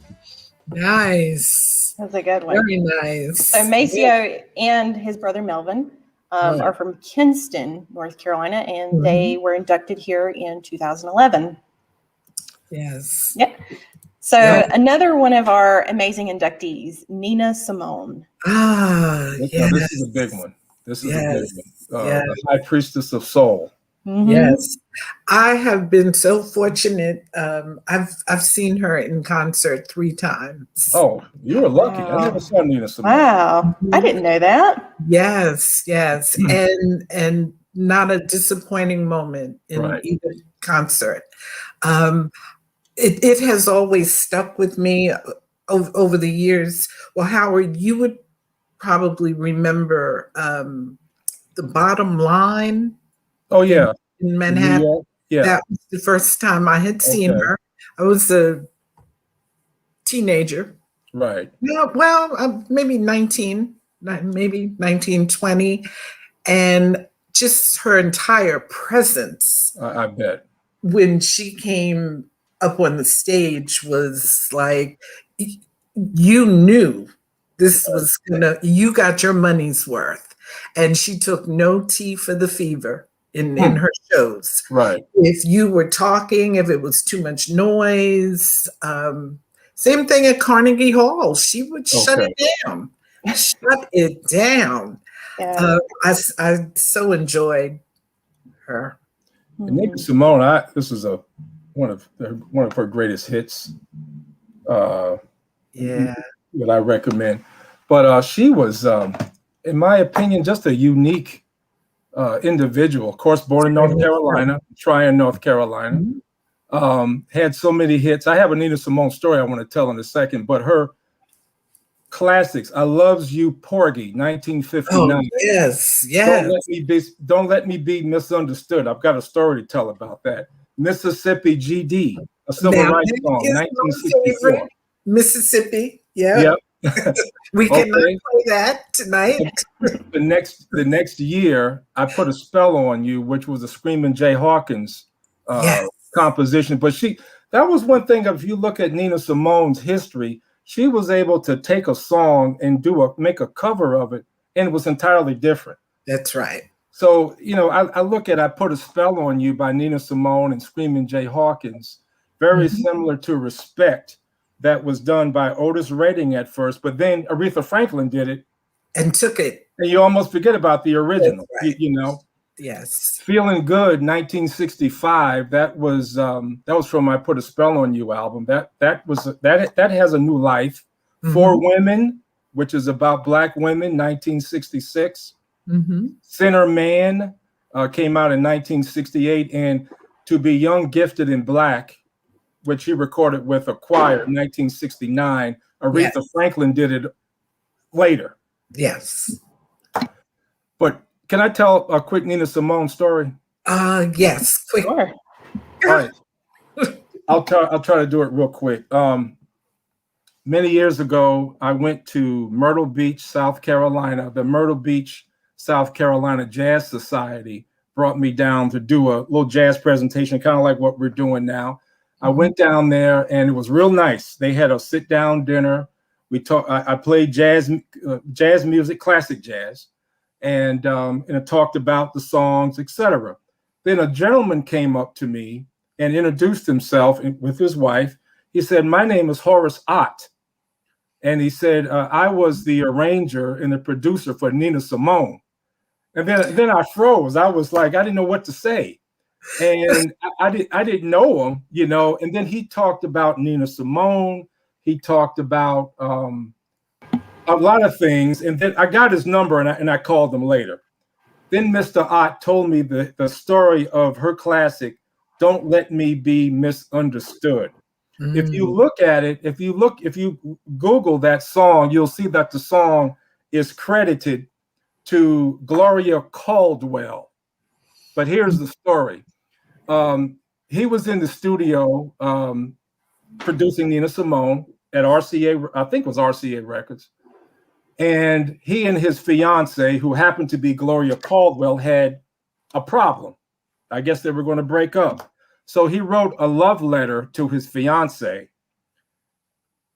Nice. That's a good one. Very nice. So Maceo and his brother Melvin Right. are from Kinston, North Carolina, and they were inducted here in 2011. Yes. Yep. So Yeah. another one of our amazing inductees, Nina Simone. Ah, This, yes. this is a big one. This is a Yes. big one. Yes. The High Priestess of Soul. Mhm. Yes, I have been so fortunate. I've seen her in concert 3 times. Oh, you were lucky. I Wow. never saw Nina Simone. Wow. I didn't know that. Yes, yes, and not a disappointing moment in Right. either concert. It has always stuck with me over the years. Well, Howard, you would probably remember the Bottom Line. Oh, yeah. In New Manhattan. York? Yeah. That was the first time I had seen Okay. her. I was a teenager. Right. Yeah, well, maybe 19, maybe 19, 20. And just her entire presence I bet. when she came up on the stage was like, you knew this was you got your money's worth. And she took no tea for the fever in her shows. Right. If you were talking, if it was too much noise, same thing at Carnegie Hall. She would shut it down. Shut it down. Yeah. I so enjoyed her. And Nina Simone, this is one of her greatest hits. Yeah. That I recommend. But she was, in my opinion, just a unique individual. Of course, born in North Carolina, Tryon, North Carolina. Had so many hits. I have a Nina Simone story I want to tell in a second, but her classics, I Loves You, Porgy, 1959. Oh, yes, yes. Don't let me be misunderstood. I've got a story to tell about that. Mississippi GD, a civil rights song, 1964. Mississippi, yeah. Yep. We cannot play that tonight. The next year, I Put a Spell on You, which was a Screaming Jay Hawkins composition. But that was one thing. If you look at Nina Simone's history, she was able to take a song and make a cover of it, and it was entirely different. That's right. So, I look at I Put a Spell on You by Nina Simone and Screaming Jay Hawkins, very similar to Respect, that was done by Otis Redding at first, but then Aretha Franklin did it. And took it. And you almost forget about the original, Right. Yes. Feeling Good, 1965. That was from my Put a Spell on You album. That has a new life. For Women, which is about Black women, 1966. Thinner Man came out in 1968, and To Be Young, Gifted, and Black, which he recorded with a choir in 1969. Aretha Franklin did it later. Yes. But can I tell a quick Nina Simone story? Yes. Quick. Sure. All right. I'll try to do it real quick. Many years ago, I went to Myrtle Beach, South Carolina. The Myrtle Beach, South Carolina Jazz Society brought me down to do a little jazz presentation, kind of like what we're doing now. I went down there, and it was real nice. They had a sit-down dinner. I played jazz music, classic jazz, and I talked about the songs, etc. Then a gentleman came up to me and introduced himself with his wife. He said, "My name is Horace Ott." And he said, I was the arranger and the producer for Nina Simone. And then I froze. I was like, I didn't know what to say. And I didn't know him, you know. And then he talked about Nina Simone. He talked about a lot of things. And then I got his number, and I called him later. Then Mr. Ott told me the story of her classic, Don't Let Me Be Misunderstood. If you look at it, if you Google that song, you'll see that the song is credited to Gloria Caldwell. But here's the story. He was in the studio producing Nina Simone at RCA, I think it was RCA Records. And he and his fiance, who happened to be Gloria Caldwell, had a problem. I guess they were going to break up. So he wrote a love letter to his fiance,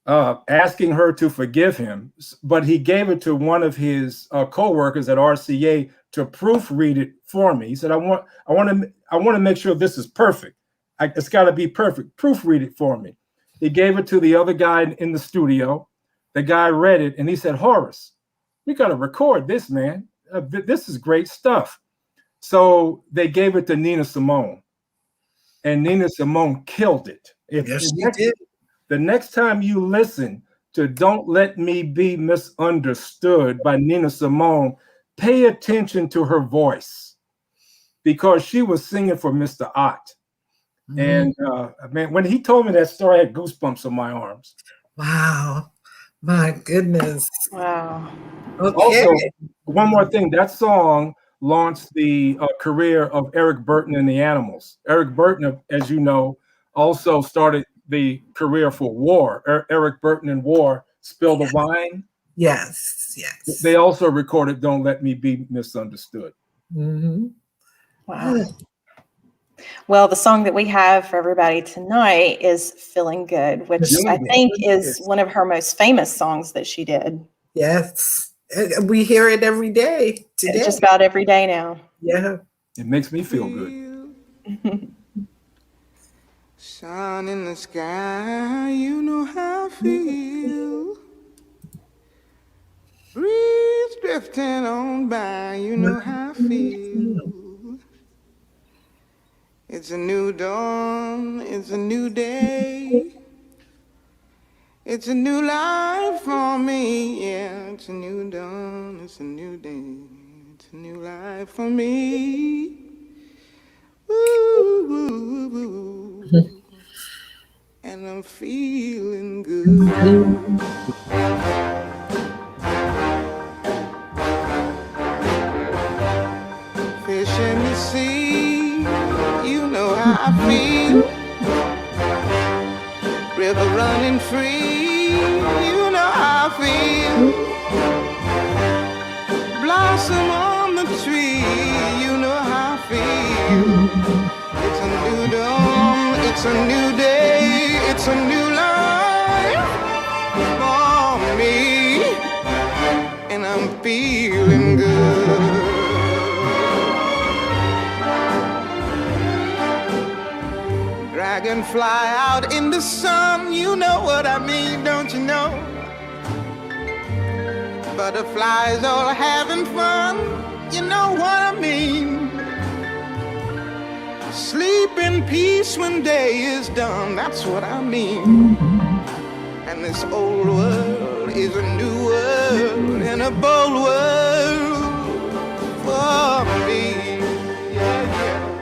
asking her to forgive him. But he gave it to one of his co-workers at RCA to proofread it for me. He said, I want to make sure this is perfect. It's got to be perfect. Proofread it for me. He gave it to the other guy in the studio. The guy read it, and he said, Horace, we got to record this, man. This is great stuff. So they gave it to Nina Simone. And Nina Simone killed it. The next time you listen to Don't Let Me Be Misunderstood by Nina Simone, pay attention to her voice, because she was singing for Mr. Ott. And man, when he told me that story, I had goosebumps on my arms. Wow. My goodness. Wow. Okay. Also, one more thing, that song launched the career of Eric Burton and the Animals. Eric Burton, as you know, also started the career for War. Eric Burton and War, Spill the Wine. Yes, yes. They also recorded Don't Let Me Be Misunderstood. Wow. Well, the song that we have for everybody tonight is Feeling Good, which I think is one of her most famous songs that she did. Yes. We hear it every day today. Just about every day now. Yeah. It makes me feel good. Sun in the sky, you know how I feel. Breeze drifting on by, you know how I feel. It's a new dawn, it's a new day. It's a new life for me, yeah. It's a new dawn, it's a new day. It's a new life for me. Ooh, ooh, ooh. And I'm feeling good. Fish in the sea, you know how I feel. River running free, you know how I feel. Blossom on the tree, you know how I feel. It's a new dawn, it's a new day, it's a new life for me. And I'm feeling good. Dragonfly out in the sun, you know what I mean, don't you know? Butterflies all having fun, you know what I mean. Sleep in peace when day is done, that's what I mean. And this old world is a new world and a bold world for me. Yeah, yeah.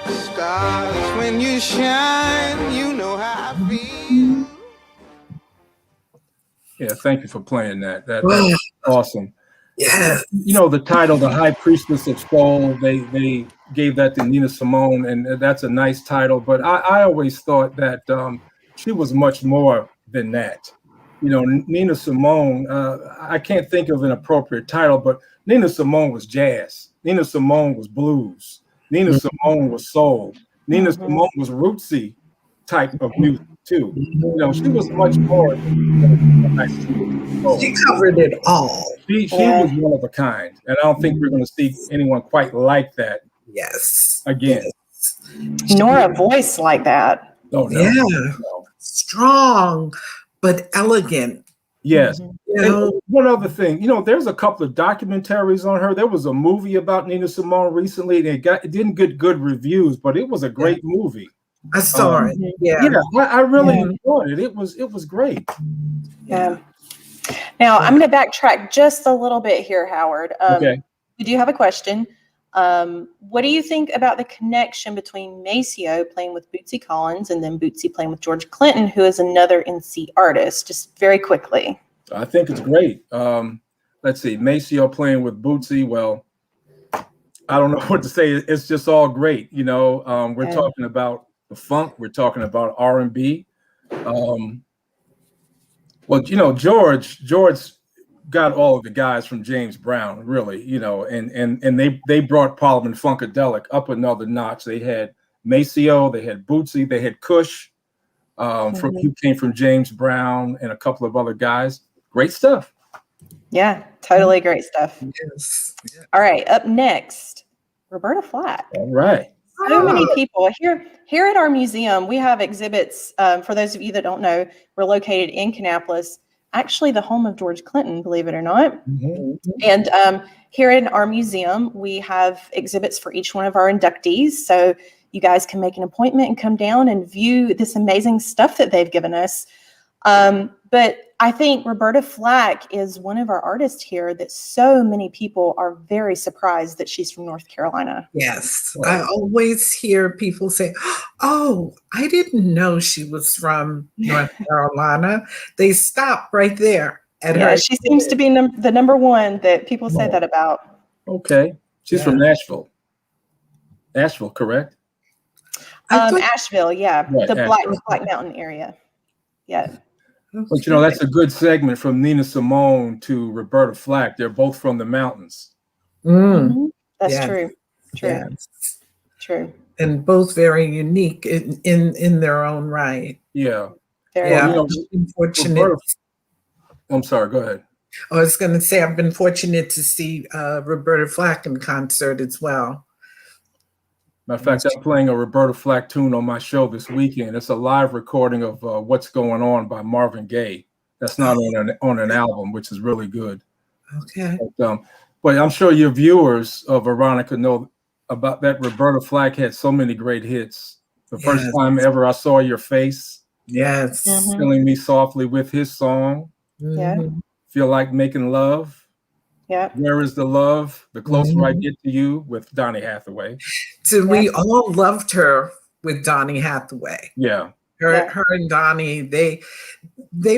Stars, when you shine, you know how I feel. Yeah, thank you for playing that. That's awesome. Yeah. You know, the title, The High Priestess of Soul, they gave that to Nina Simone, and that's a nice title. But I always thought that she was much more than that. You know, Nina Simone, I can't think of an appropriate title, but Nina Simone was jazz. Nina Simone was blues. Nina Simone was soul. Nina Simone was rootsy type of music too. You know, she was much more. She covered it all. She was one of a kind, and I don't think we're going to see anyone quite like that. Yes. Again. Yes. Nor a voice like that. Oh no. Yeah. No. Strong, but elegant. Yes. You know? And one other thing, you know, there's a couple of documentaries on her. There was a movie about Nina Simone recently. It didn't get good reviews, but it was a great movie. I saw it. Yeah. I really enjoyed it. It was great. Yeah. Now I'm going to backtrack just a little bit here, Howard. Okay. We do have a question. What do you think about the connection between Maceo playing with Bootsy Collins and then Bootsy playing with George Clinton, who is another NC artist? Just very quickly. I think it's great. Let's see, Maceo playing with Bootsy. Well, I don't know what to say. It's just all great. You know, we're talking about the funk. We're talking about R&B. Well, you know, George got all of the guys from James Brown, really, you know, and they brought Parliament Funkadelic up another notch. They had Maceo, they had Bootsy, they had Kush, who came from James Brown, and a couple of other guys. Great stuff. Yeah, totally great stuff. Yes. Yeah. All right, up next, Roberta Flack. All right. So many people here at our museum. We have exhibits. For those of you that don't know, we're located in Kannapolis, actually the home of George Clinton, believe it or not. And here in our museum, we have exhibits for each one of our inductees. So you guys can make an appointment and come down and view this amazing stuff that they've given us. But I think Roberta Flack is one of our artists here that so many people are very surprised that she's from North Carolina. Yes. I always hear people say, oh, I didn't know she was from North Carolina. They stop right there at her. She seems to be the number one that people say that about. Okay. She's from Nashville. Nashville, correct? Asheville, yeah. Right, The Asheville. Black Mountain area. Yeah. But you know, that's a good segment from Nina Simone to Roberta Flack. They're both from the mountains. That's Yes. true. True. Yes. True. And both very unique in their own right. Yeah. Very Yeah. you know, much. I've been fortunate. I'm sorry, go ahead. I was going to say I've been fortunate to see Roberta Flack in concert as well. Matter of fact, I'm playing a Roberta Flack tune on my show this weekend. It's a live recording of What's Going On by Marvin Gaye. That's not on an album, which is really good. Okay. But I'm sure your viewers of Veronica know about that. Roberta Flack had so many great hits. The first time ever I saw your face. Yes. Killing Me Softly with his song. Yeah. Feel Like Making Love. Yeah. Where Is the Love? The Closer I Get to You with Donny Hathaway. So we all loved her with Donny Hathaway. Yeah. Her and Donny, they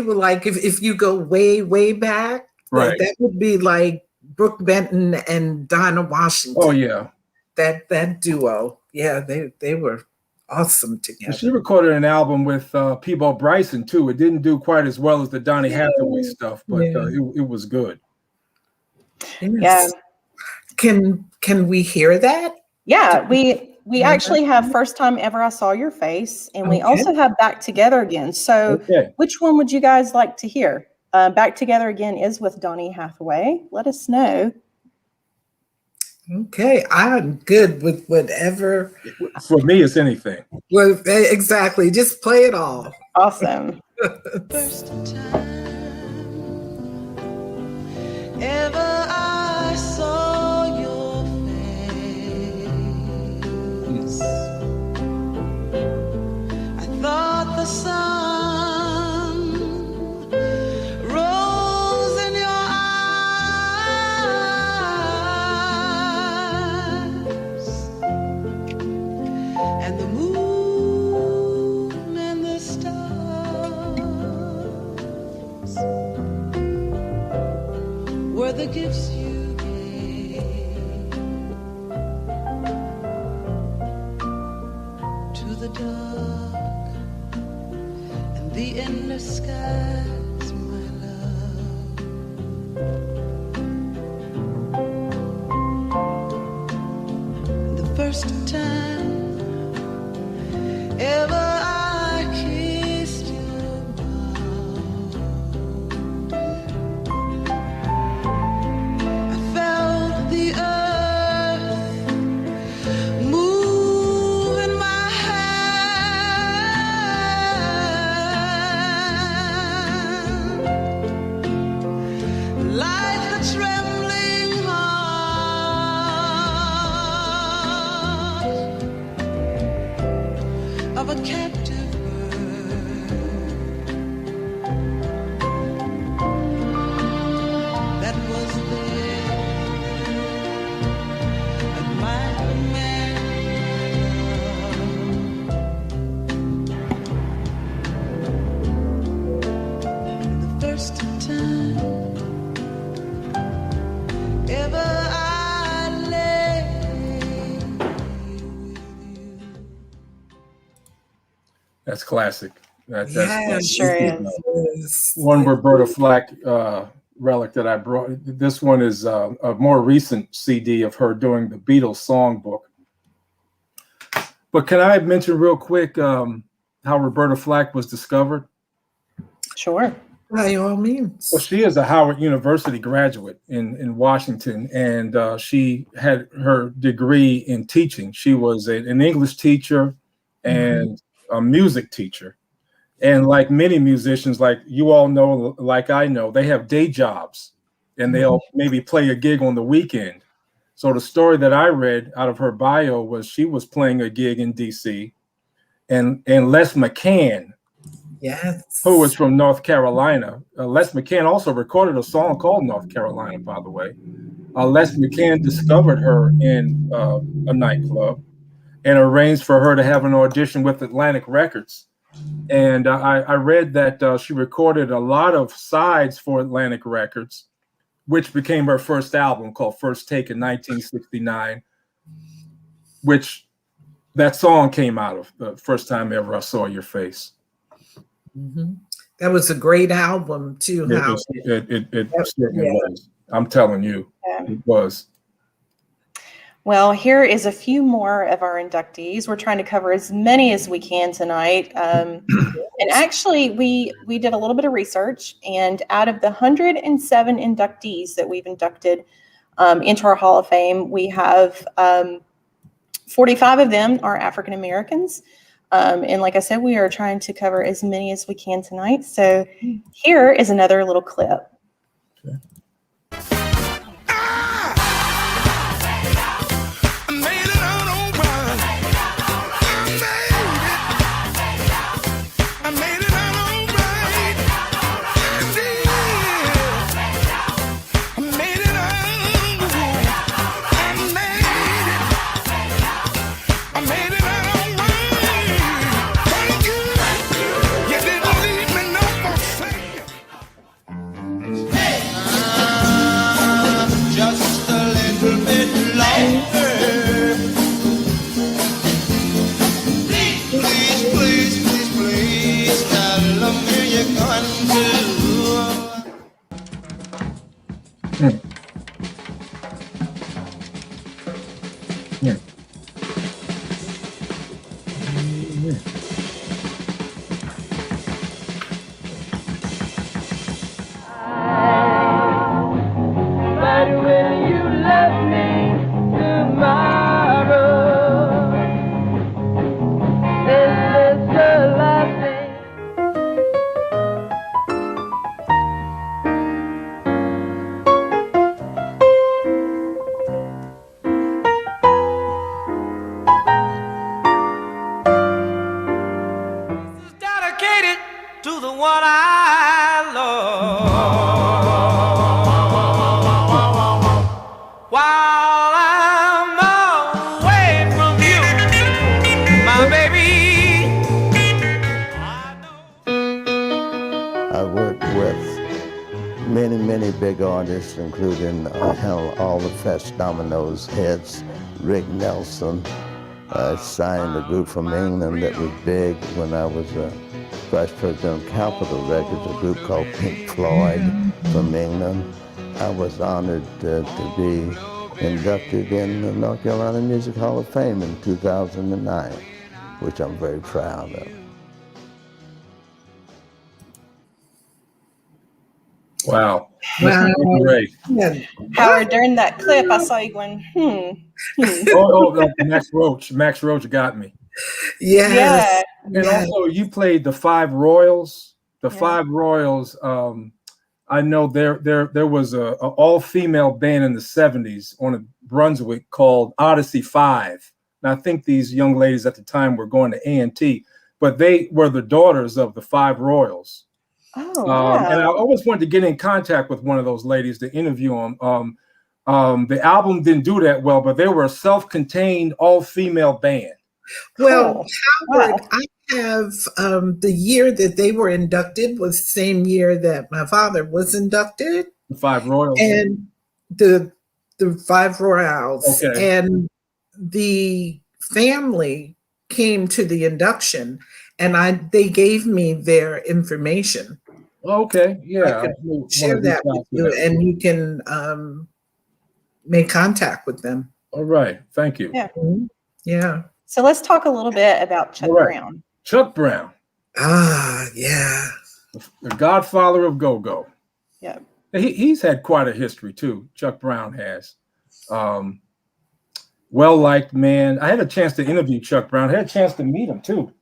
were like, if you go way back, Right. that would be like Brooke Benton and Dinah Washington. Oh yeah. That duo. Yeah, they were awesome together. She recorded an album with Peabo Bryson too. It didn't do quite as well as the Donny Hathaway stuff, but it was good. Yes. Yeah. Can we hear that? Yeah. We actually have First Time Ever I Saw Your Face, and we also have Back Together Again. So which one would you guys like to hear? Back Together Again is with Donny Hathaway. Let us know. Okay, I'm good with whatever. For me, it's anything. Well, exactly. Just play it all. Awesome. First time ever I saw gifts you gave to the dark and the endless skies, my love. The first time ever I kissed your mouth, I felt the earth move in my hand, like the trembling heart of a captive bird that was there at my command. The first time ever I lay with you. That's classic. That's Yes, sure is. yes. one Roberta Flack relic that I brought. This one is a more recent CD of her doing the Beatles songbook. But can I mention real quick how Roberta Flack was discovered? Sure. By all means. Well, she is a Howard University graduate in Washington, and she had her degree in teaching. She was an English teacher and a music teacher. And like many musicians, like you all know, like I know, they have day jobs and they'll maybe play a gig on the weekend. So the story that I read out of her bio was she was playing a gig in DC, and Les McCann, Yes. who was from North Carolina. Les McCann also recorded a song called North Carolina, by the way. Les McCann discovered her in a nightclub and arranged for her to have an audition with Atlantic Records. And I read that she recorded a lot of sides for Atlantic Records, which became her first album called First Take in 1969, which that song came out of the first time ever I saw your face. That was a great album too. Howard. It certainly was. I'm telling you, it was. Well, here is a few more of our inductees. We're trying to cover as many as we can tonight. And actually, we did a little bit of research, and out of the 107 inductees that we've inducted into our Hall of Fame, we have 45 of them are African Americans. And like I said, we are trying to cover as many as we can tonight. So here is another little clip. Okay. While I'm artists, including all the Fast Domino's heads, Rick Nelson. I signed a group from England that was big when I was vice president of Capitol Records, a group called Pink Floyd from England. I was honored to be inducted in the North Carolina Music Hall of Fame in 2009, which I'm very proud of. Wow. Wow. Great. Yeah. Howard, during that clip, I saw you going, Max Roach. Max Roach got me. Yes. And also, you played the Five Royals. The Five Royals. I know there was a all-female band in the 70s on Brunswick called Odyssey 5. And I think these young ladies at the time were going to A&T, but they were the daughters of the Five Royals. Oh, wow. And I always wanted to get in contact with one of those ladies to interview them. The album didn't do that well, but they were a self-contained all-female band. Well, Howard, I have the year that they were inducted was the same year that my father was inducted. The Five Royals. And the Five Royals. Okay. And the family came to the induction, and they gave me their information. Okay, yeah. I could share that with you, and you can make contact with them. All right, thank you. Yeah. Yeah. So let's talk a little bit about Chuck Brown. Chuck Brown. Ah, yeah. The godfather of go-go. Yeah. He's had quite a history too. Chuck Brown has. Well-liked man. I had a chance to interview Chuck Brown. I had a chance to meet him too.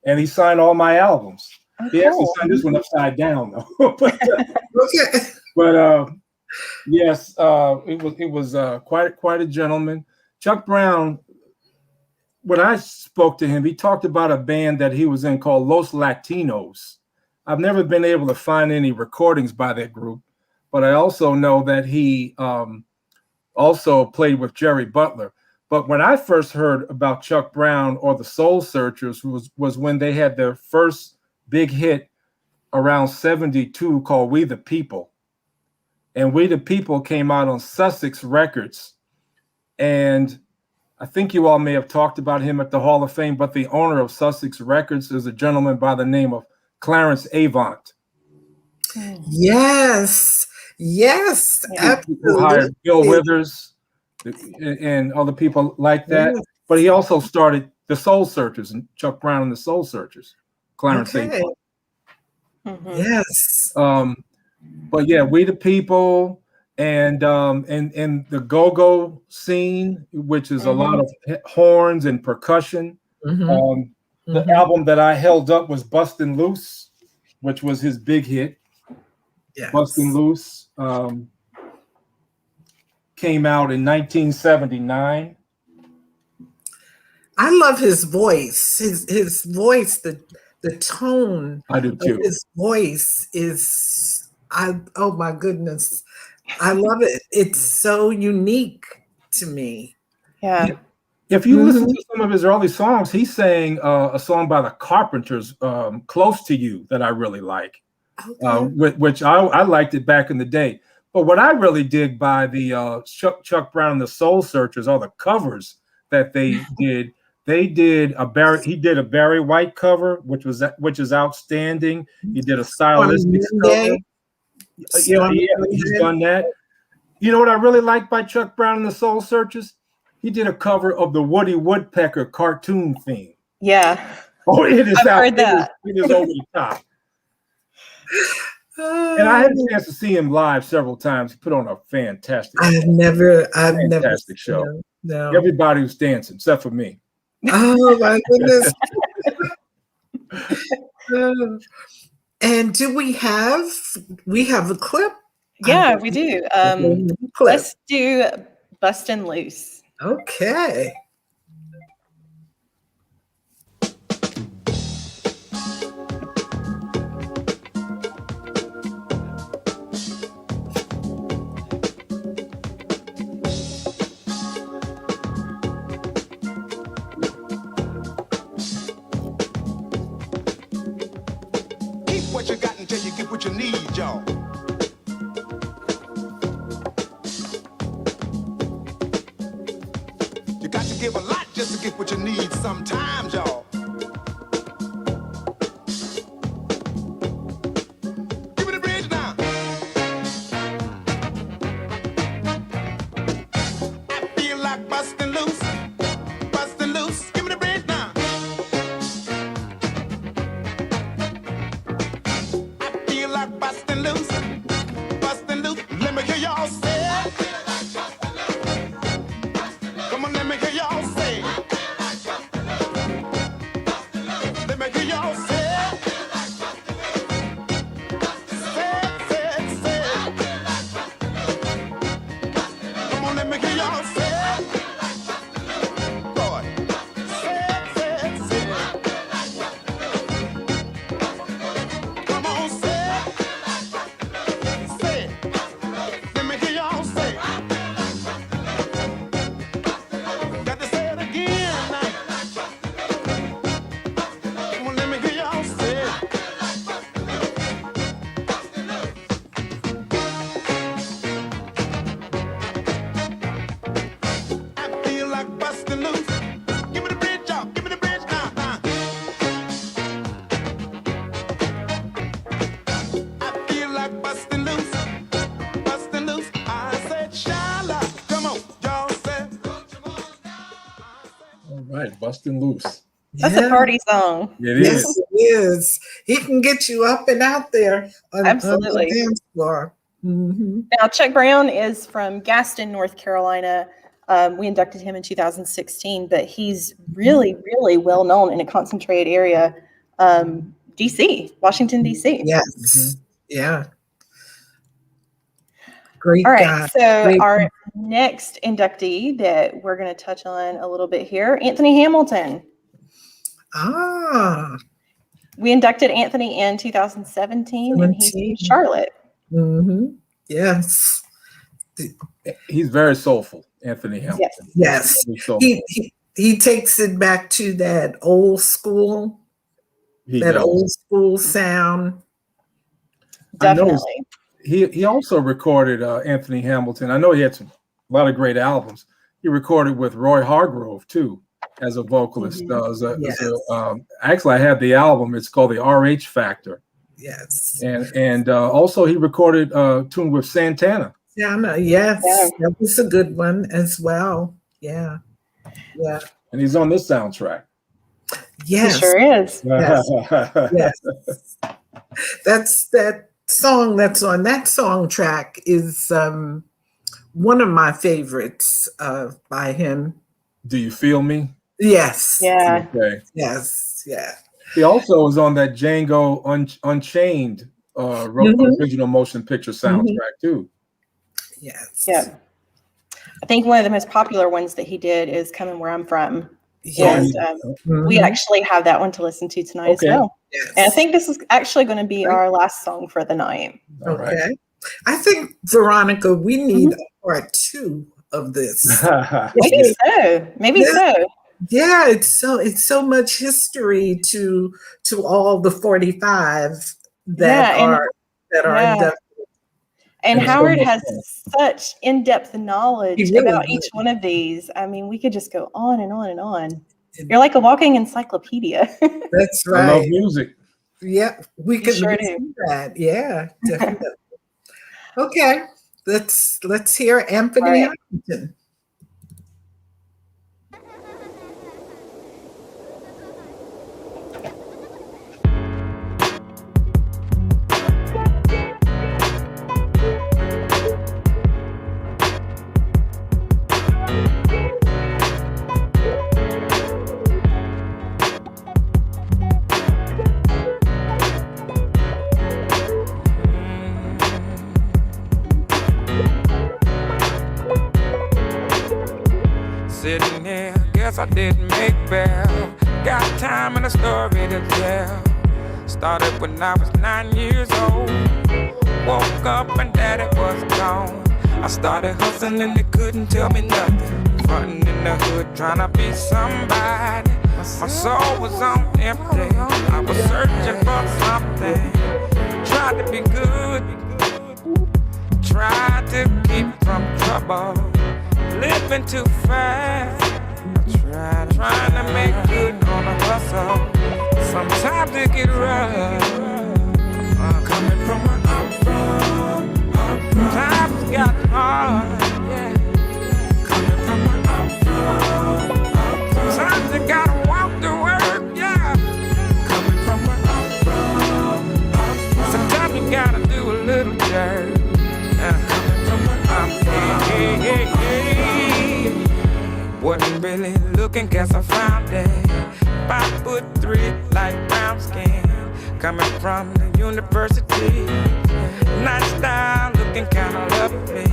And he signed all my albums. He actually signed this one upside down though. But yes, it was quite a gentleman. Chuck Brown, when I spoke to him, he talked about a band that he was in called Los Latinos. I've never been able to find any recordings by that group, but I also know that he also played with Jerry Butler. But when I first heard about Chuck Brown or the Soul Searchers was when they had their first big hit around 72 called We the People. And We the People came out on Sussex Records. And I think you all may have talked about him at the Hall of Fame, but the owner of Sussex Records is a gentleman by the name of Clarence Avant. Yes. Yes. Absolutely. Who hired Bill Withers and other people like that. Yes. But he also started the Soul Searchers, and Chuck Brown and the Soul Searchers. Clarence Avant. Yes. But yeah, We the People and the go-go scene, which is a lot of horns and percussion. The album that I held up was Bustin' Loose, which was his big hit. Yes. Bustin' Loose came out in 1979. I love his voice. His voice, the tone I do too. of his voice is, oh my goodness. I love it. It's so unique to me. Yeah. If you listen to some of his early songs, he sang a song by the Carpenters, Close to You, that I really like, which I liked it back in the day. But what I really dig by the Chuck Brown and the Soul Searchers are the covers that they did. He did a Barry White cover, which is outstanding. He did a stylistic cover. Yeah, he's done that. You know what I really like by Chuck Brown and the Soul Searchers? He did a cover of the Woody Woodpecker cartoon theme. Yeah. Oh, it is. I've heard that. It is over the top. And I had a chance to see him live several times. He put on a fantastic show. Him. No. Everybody was dancing except for me. Oh my goodness. And do we have a clip? Yeah, we do. Let's do Bustin' Loose. Okay. Keep what you got until you get what you need, y'all. give a lot just to get what you need sometimes, y'all. Give me the bridge now. I feel like busting loose, busting loose. Give me the bridge now. I feel like busting loose, busting loose. Let me hear y'all say it. Come on, let me hear y'all say it. Let me hear y'all say it. Say it, say it, say it. Come on, let me hear y'all say it. Boy, say it, say it, say it. Come on, say it. Say it. Let me hear y'all say it. Got to say it again now. Come on, let me hear y'all say it. I feel like busting loose. Give me the bridge, y'all. Give me the bridge now. I feel like busting loose, busting loose. I said, Shala. Come on, y'all say. All right, busting loose. That's a party song. It Yes, is. it is. He can get you up and out there on Absolutely. the dance floor. Mhm. Now, Chuck Brown is from Gaston, North Carolina. We inducted him in 2016, but he's really, really well known in a concentrated area, DC, Washington, DC. Yes. Yeah. Great All right, guy. so Great- our next inductee that we're going to touch on a little bit here, Anthony Hamilton. Ah. We inducted Anthony in 2017, and he's from Charlotte. Mm-hmm. Yes. He's very soulful, Anthony Hamilton. Yes. Very soulful. He takes it back to that old school, He that does. old school sound. I know Definitely. he also recorded Anthony Hamilton. I know he had a lot of great albums. He recorded with Roy Hargrove too, as a vocalist. Actually, I have the album. It's called the RH Factor. Yes. And also he recorded a tune with Santana. Yes. Yeah. That was a good one as well. Yeah. Yeah. And he's on this soundtrack. Yes. He sure is. Yes. Yes. That's that song that's on that soundtrack is one of my favorites by him. Do You Feel Me? Yes. Yeah. Okay. Yes. Yeah. He also was on that Django Unchained original motion picture soundtrack too. Yes. Yeah. I think one of the most popular ones that he did is Coming Where I'm From. Yes. And we actually have that one to listen to tonight as well. Yes. And I think this is actually going to be our last song for the night. All right. Okay. I think, Veronica, we need a part 2 of this. Maybe so. Maybe so. Yeah, it's so much history to all the 45 that are inducted. And Howard has such in-depth knowledge He really about each one of these. I mean, we could just go on and on and on. You're like a walking encyclopedia. That's I right. love music. Yeah, we can sure do that. Yeah, definitely. Okay, let's hear Anthony Hamilton. Sitting here, guess I didn't make bail. Got time and a story to tell. Started when I was 9 years old. Woke up and daddy was gone. I started hustling and they couldn't tell me nothing. Frontin' in the hood, trying to be somebody. My soul was on empty. I was searching for something. Tried to be good. Tried to keep from trouble. Living too fast. Trying to make good on a hustle. Sometimes it get rough. Coming from where I'm from. Times got hard. Yeah. Coming from where I'm from. Sometimes you gotta walk to work. Yeah. Coming from where I'm from. Sometimes you gotta do a little dirt. Coming from where I'm from. Wasn't really looking, guess I found it. 5'3", light brown skin. Coming from the university. Nice style, looking kinda lovely.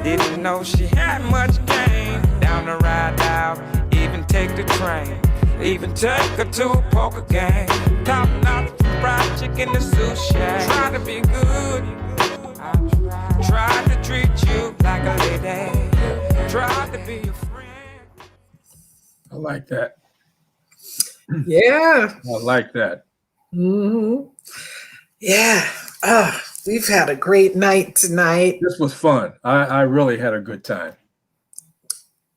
Didn't know she had much game. Down the ride out, even take the train. Even take her to a poker game. Top notch from fried chicken to sushi. Try to be good. Try to treat you like a lady. Try to be your friend. I like that. Yeah. I like that. Mm-hmm. Yeah. We've had a great night tonight. This was fun. I really had a good time.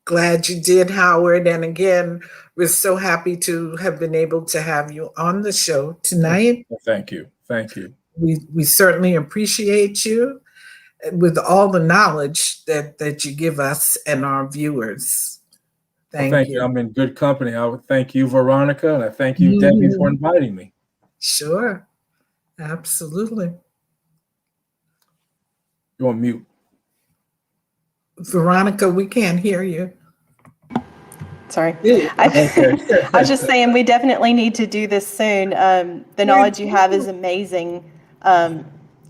Glad you did, Howard. And again, we're so happy to have been able to have you on the show tonight. Thank you. Thank you. We certainly appreciate you with all the knowledge that you give us and our viewers. Thank you. I'm in good company. I would thank you, Veronica, and I thank you, Debbie, for inviting me. Sure. Absolutely. You're on mute. Veronica, we can't hear you. Sorry. I was just saying we definitely need to do this soon. The knowledge you have is amazing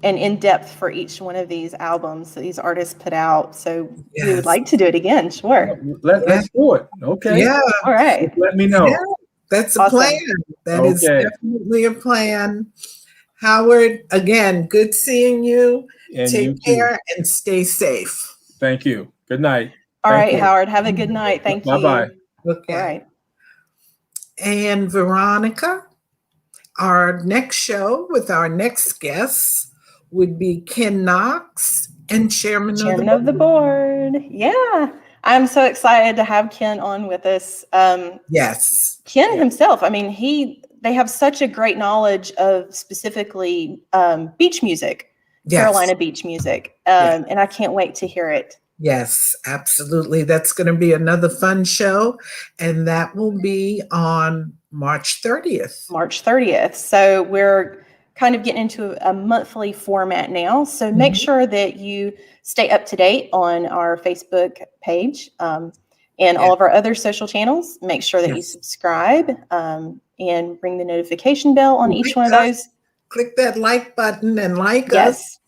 and in depth for each one of these albums that these artists put out. So we would like to do it again. Sure. Let's do it. Okay. Yeah. All right. Let me know. Yeah, that's a Awesome. plan. That is definitely a plan. Howard, again, good seeing you. And Take you too. care and stay safe. Thank you. Good night. All Thank right, you. Howard. Have a good night. Thank you. Bye-bye. Okay. All right. And Veronica, our next show with our next guest would be Ken Knox and Chairman of the board. Yeah. I'm so excited to have Ken on with us. Yes. Ken himself, I mean, they have such a great knowledge of specifically beach music, Yes. Carolina beach music. And I can't wait to hear it. Yes, absolutely. That's going to be another fun show. And that will be on March 30th. March 30th. So we're kind of getting into a monthly format now. So make sure that you stay up to date on our Facebook page and all of our other social channels. Make sure that you subscribe and ring the notification bell on each one of those. Click that like button and like us. Yes,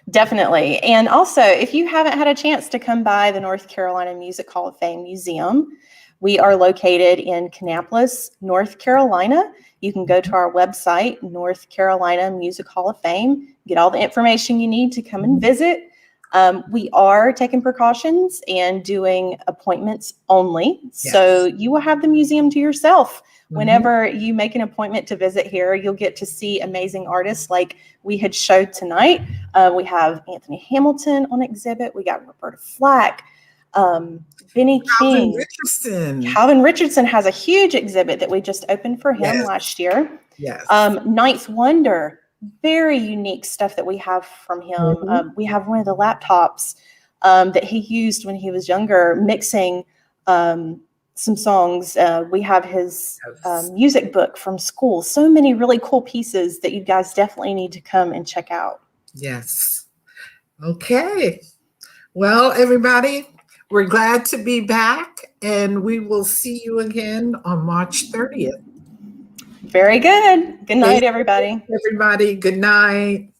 definitely. And also, if you haven't had a chance to come by the North Carolina Music Hall of Fame Museum, we are located in Kannapolis, North Carolina. You can go to our website, North Carolina Music Hall of Fame, get all the information you need to come and visit. We are taking precautions and doing appointments only. Yes. So you will have the museum to yourself. Whenever you make an appointment to visit here, you'll get to see amazing artists like we had showed tonight. We have Anthony Hamilton on exhibit. We got Roberta Flack, Benny King. Calvin Richardson has a huge exhibit that we just opened for him last year. Yes. Ninth Wonder, very unique stuff that we have from him. We have one of the laptops that he used when he was younger, mixing some songs. We have his music book from school. So many really cool pieces that you guys definitely need to come and check out. Yes. Okay. Well, everybody, we're glad to be back, and we will see you again on March 30th. Very good. Good night, everybody. Everybody, good night.